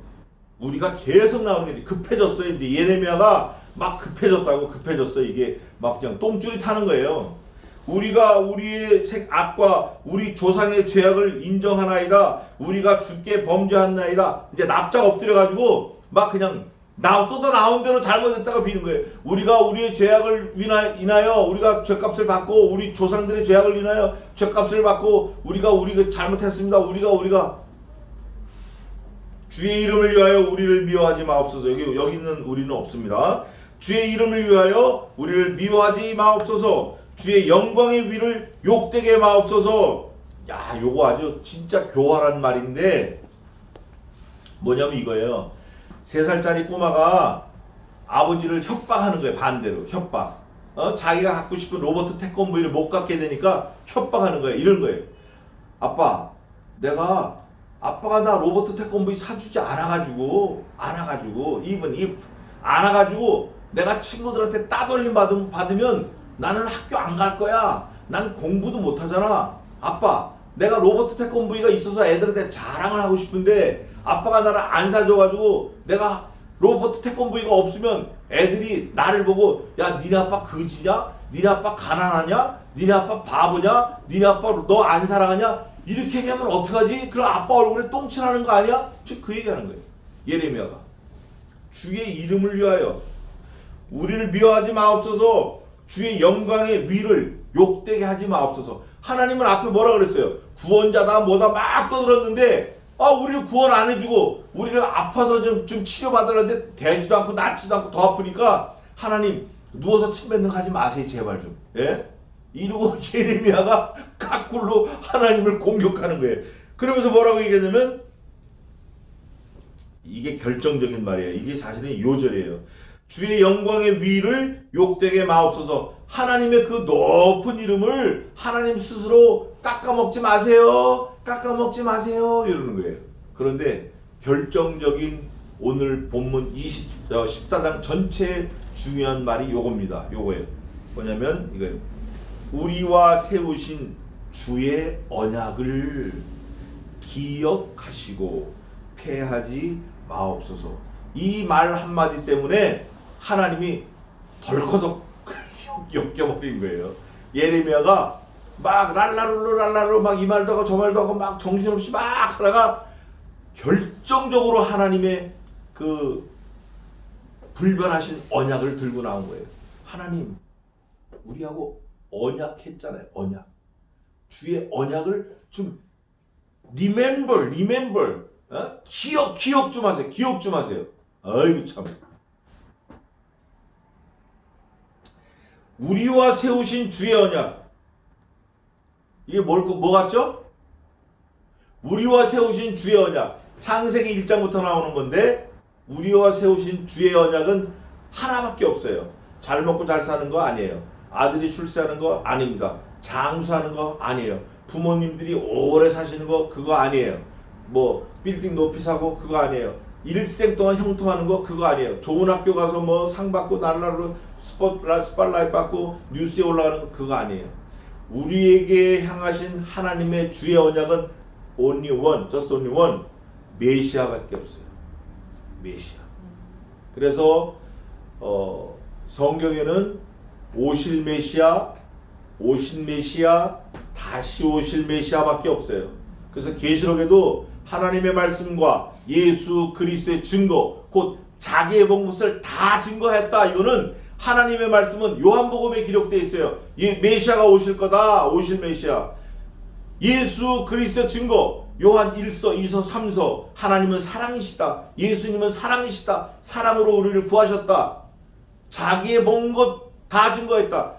우리가 계속 나오는 게 급해졌어요. 이제 예레미야가 막 급해졌어. 이게 막 그냥 똥줄이 타는 거예요. 우리가 우리의 악과 우리 조상의 죄악을 인정하나이다. 우리가 주께 범죄하나이다. 이제 납작 엎드려가지고 막 그냥 쏟아 나온 대로 잘못했다가 비는 거예요. 우리가 우리의 죄악을 인하여 우리가 죄값을 받고 우리 조상들의 죄악을 인하여 죄값을 받고 우리가 잘못했습니다. 우리가 주의 이름을 위하여 우리를 미워하지 마옵소서. 여기 있는 우리는 없습니다. 주의 이름을 위하여 우리를 미워하지 마옵소서. 주의 영광의 위를 욕되게 마옵소서. 야, 요거 아주 진짜 교활한 말인데 뭐냐면 이거예요. 3살짜리 꼬마가 아버지를 협박하는 거예요. 반대로 협박. 자기가 갖고 싶은 로버트 태권브이를 못 갖게 되니까 협박하는 거예요. 이런 거예요. 아빠, 아빠가 나 로버트 태권브이 사주지 않아가지고 내가 친구들한테 따돌림 받으면 나는 학교 안 갈 거야. 난 공부도 못 하잖아. 아빠, 내가 로버트 태권브이가 있어서 애들한테 자랑을 하고 싶은데 아빠가 나를 안 사줘가지고 내가 로버트 태권브이가 없으면 애들이 나를 보고 야, 니네 아빠 거지냐? 니네 아빠 가난하냐? 니네 아빠 바보냐? 니네 아빠 너 안 사랑하냐? 이렇게 얘기하면 어떡하지? 그럼 아빠 얼굴에 똥칠하는 거 아니야? 즉 그 얘기하는 거예요. 예레미야가 주의 이름을 위하여 우리를 미워하지 마옵소서. 주의 영광의 위를 욕되게 하지 마옵소서. 하나님은 앞에 뭐라 그랬어요? 구원자다 뭐다 막 떠들었는데 우리를 구원 안 해주고 우리를 아파서 좀 치료받으려는데 되지도 않고 낫지도 않고 더 아프니까 하나님 누워서 침 뱉는 거 하지 마세요 제발 좀. 예? 이러고 예레미야가 까꿀로 하나님을 공격하는 거예요. 그러면서 뭐라고 얘기하냐면 이게 결정적인 말이에요. 이게 사실은 요절이에요. 주의 영광의 위를 욕되게 마옵소서. 하나님의 그 높은 이름을 하나님 스스로 깎아먹지 마세요. 깎아먹지 마세요. 이러는 거예요. 그런데 결정적인 오늘 본문 14장 전체의 중요한 말이 요겁니다. 요거예요. 뭐냐면 이거예요. 우리와 세우신 주의 언약을 기억하시고 패하지 마옵소서. 이 말 한마디 때문에 하나님이 덜커덕 엮여버린 거예요. 예레미야가 막 랄라룰루 막 이 말도 하고 저 말도 하고 막 정신없이 막 하다가 결정적으로 하나님의 그 불변하신 언약을 들고 나온 거예요. 하나님 우리하고 언약했잖아요. 언약. 주의 언약을 좀 remember 기억 좀 하세요. 기억 좀 하세요. 아이고 참. 우리와 세우신 주의 언약. 이게 뭐 같죠? 우리와 세우신 주의 언약. 창세기 1장부터 나오는 건데 우리와 세우신 주의 언약은 하나밖에 없어요. 잘 먹고 잘 사는 거 아니에요. 아들이 출세하는 거 아닙니다. 장수하는 거 아니에요. 부모님들이 오래 사시는 거 그거 아니에요. 뭐 빌딩 높이 사고 그거 아니에요. 일생 동안 형통하는 거 그거 아니에요. 좋은 학교 가서 뭐 상 받고 날라로 스팟라이트 받고 뉴스에 올라가는 거 그거 아니에요. 우리에게 향하신 하나님의 주의 언약은 only one, just only one, 메시아밖에 없어요. 메시아. 그래서 성경에는 오실 메시아, 오신 메시아, 다시 오실 메시아밖에 없어요. 그래서 계시록에도 하나님의 말씀과 예수 그리스도의 증거, 곧 자기의 본 것을 다 증거했다. 이거는 하나님의 말씀은 요한복음에 기록되어 있어요. 메시아가 오실 거다. 오실 메시아. 예수 그리스도의 증거, 요한 1서, 2서, 3서. 하나님은 사랑이시다. 예수님은 사랑이시다. 사랑으로 우리를 구하셨다. 자기의 본 것 다 증거했다.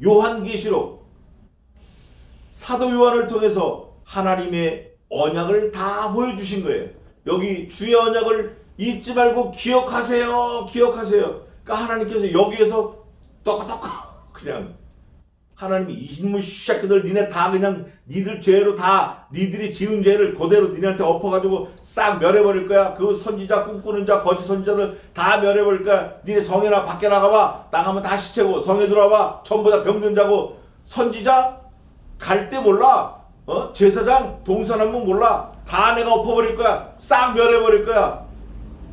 요한계시록. 사도 요한을 통해서 하나님의 언약을 다 보여주신 거예요. 여기 주의 언약을 잊지 말고 기억하세요. 기억하세요. 그러니까 하나님께서 여기에서 떡떡 그냥 하나님이 이놈의 새끼들 니네 다 그냥 니들 죄로 다 니들이 지은 죄를 그대로 니네한테 엎어가지고 싹 멸해버릴 거야. 그 선지자 꿈꾸는 자 거짓 선지자들 다 멸해버릴 거야. 니네 성에나 밖에 나가봐. 나가면 다 시체고 성에 들어와봐. 전부 다 병든 자고 선지자 갈 때 몰라. 제사장 동서남북 몰라. 다 내가 엎어버릴 거야. 싹 멸해버릴 거야.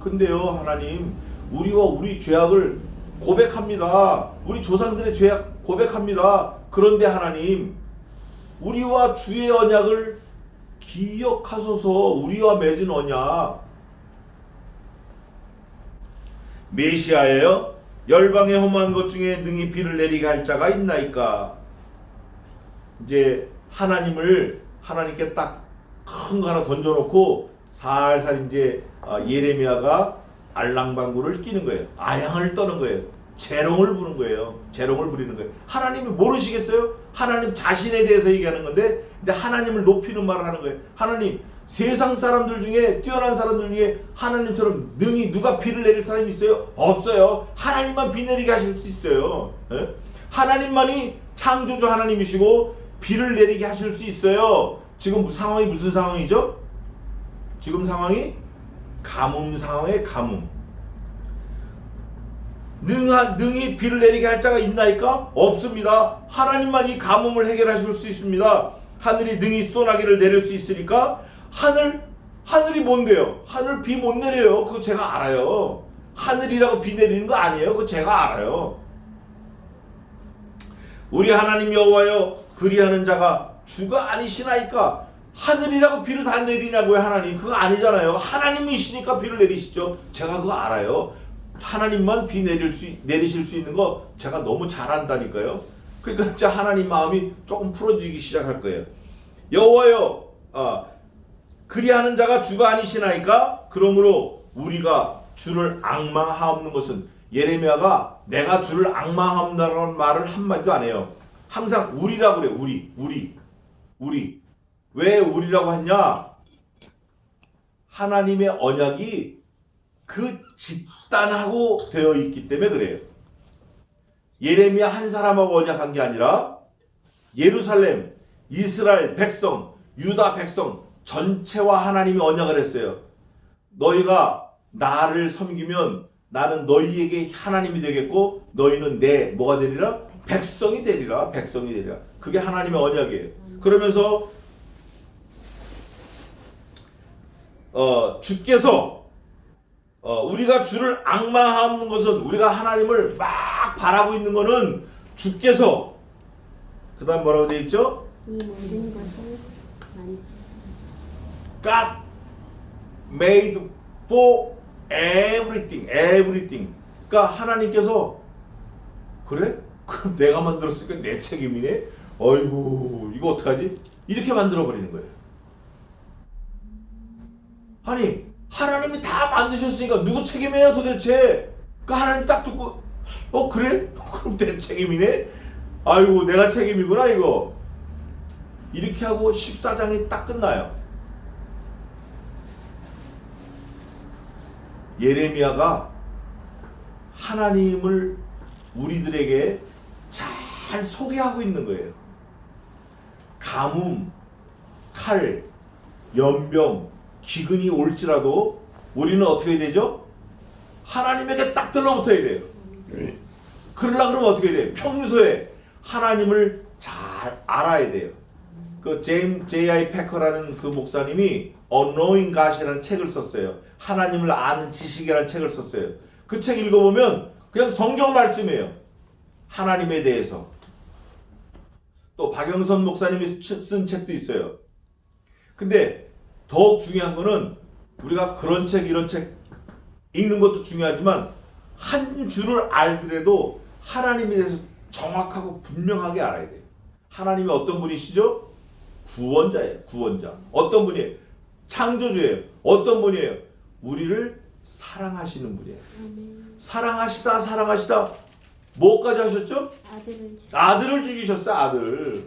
근데요 하나님 우리와 우리 죄악을 고백합니다. 우리 조상들의 죄악 고백합니다. 그런데 하나님 우리와 주의 언약을 기억하소서. 우리와 맺은 언약 메시아예요. 열방의 험한 것 중에 능히 비를 내리게 할 자가 있나이까. 이제 하나님께 딱 큰 거 하나 던져놓고 살살 이제 예레미야가 알랑방구를 끼는 거예요. 아양을 떠는 거예요. 재롱을 부는 거예요. 재롱을 부리는 거예요. 하나님이 모르시겠어요? 하나님 자신에 대해서 얘기하는 건데 이제 하나님을 높이는 말을 하는 거예요. 하나님 세상 사람들 중에 뛰어난 사람들 중에 하나님처럼 능히 누가 비를 내릴 사람이 있어요? 없어요. 하나님만 비 내리게 하실 수 있어요. 에? 하나님만이 창조주 하나님이시고 비를 내리게 하실 수 있어요. 지금 상황이 무슨 상황이죠? 지금 상황이 가뭄 상황에 가뭄. 능히 비를 내리게 할 자가 있나이까? 없습니다. 하나님만이 가뭄을 해결하실 수 있습니다. 하늘이 능히 소나기를 내릴 수 있으니까 하늘이 뭔데요? 하늘 비 못 내려요. 그거 제가 알아요. 하늘이라고 비 내리는 거 아니에요. 그거 제가 알아요. 우리 하나님 여호와여 그리하는 자가 주가 아니시나이까? 하늘이라고 비를 다 내리냐고요. 하나님 그거 아니잖아요. 하나님이시니까 비를 내리시죠. 제가 그거 알아요. 하나님만 비 내리실 수 있는 거 제가 너무 잘 안다니까요. 그러니까 진짜 하나님 마음이 조금 풀어지기 시작할 거예요. 여호와여 그리하는 자가 주가 아니시나이까? 그러므로 우리가 주를 앙망하옵는 것은 예레미야가 내가 주를 앙망한다는 말을 한마디도 안 해요. 항상 우리라고 그래요. 우리. 왜 우리라고 했냐? 하나님의 언약이 그 집단하고 되어 있기 때문에 그래요. 예레미야 한 사람하고 언약한 게 아니라 예루살렘, 이스라엘 백성, 유다 백성 전체와 하나님이 언약을 했어요. 너희가 나를 섬기면 나는 너희에게 하나님이 되겠고 너희는 내 뭐가 되리라? 백성이 되리라. 그게 하나님의 언약이에요. 그러면서 주께서 우리가 주를 앙망하는 것은 우리가 하나님을 막 바라고 있는 것은 주께서 그 다음 뭐라고 되어 있죠? 이 모든 것을 God made for everything. 그러니까 하나님께서 그래? 그럼 내가 만들었으니까 내 책임이네? 어이구 이거 어떡하지? 이렇게 만들어버리는 거예요. 아니 하나님이 다 만드셨으니까 누구 책임이에요 도대체? 그러니까 하나님 딱 듣고 그래? 그럼 내 책임이네? 아이고 내가 책임이구나 이거. 이렇게 하고 14장이 딱 끝나요. 예레미야가 하나님을 우리들에게 잘 소개하고 있는 거예요. 가뭄, 칼, 연병, 기근이 올지라도 우리는 어떻게 되죠? 하나님에게 딱 들러붙어야 돼요. 그러려고 그러면 어떻게 돼요? 평소에 하나님을 잘 알아야 돼요. 그 J.I. 패커라는 그 목사님이 Unknowing God이라는 책을 썼어요. 하나님을 아는 지식이라는 책을 썼어요. 그 책 읽어보면 그냥 성경 말씀이에요. 하나님에 대해서. 또 박영선 목사님이 쓴 책도 있어요. 근데 더욱 중요한 거는 우리가 그런 책 이런 책 읽는 것도 중요하지만 한 줄을 알더라도 하나님에 대해서 정확하고 분명하게 알아야 돼요. 하나님이 어떤 분이시죠? 구원자예요. 구원자. 어떤 분이에요? 창조주예요. 어떤 분이에요? 우리를 사랑하시는 분이에요. 사랑하시다 뭐까지 하셨죠? 아들을 죽이셨어요. 아들.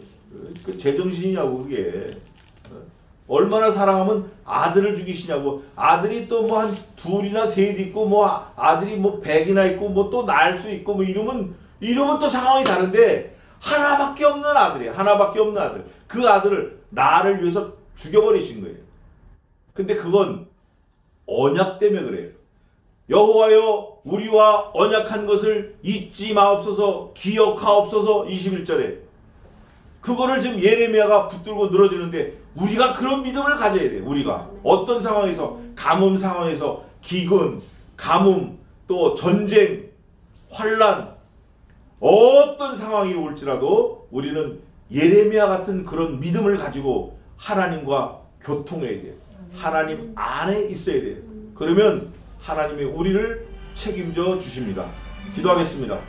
그 제정신이냐고 그게. 얼마나 사랑하면 아들을 죽이시냐고. 아들이 또 뭐 한 둘이나 셋 있고 뭐 아들이 뭐 100이나 있고 뭐 또 날 수 있고 뭐 이러면 또 상황이 다른데 하나밖에 없는 아들이에요. 하나밖에 없는 아들. 그 아들을 나를 위해서 죽여버리신 거예요. 근데 그건 언약 때문에 그래요. 여호와여 우리와 언약한 것을 잊지 마옵소서 기억하옵소서 21절에 그거를 지금 예레미야가 붙들고 늘어지는데 우리가 그런 믿음을 가져야 돼요. 우리가 어떤 상황에서 가뭄 상황에서 기근, 가뭄, 또 전쟁, 환란 어떤 상황이 올지라도 우리는 예레미야 같은 그런 믿음을 가지고 하나님과 교통해야 돼요. 하나님 안에 있어야 돼요. 그러면 하나님이 우리를 책임져 주십니다. 기도하겠습니다.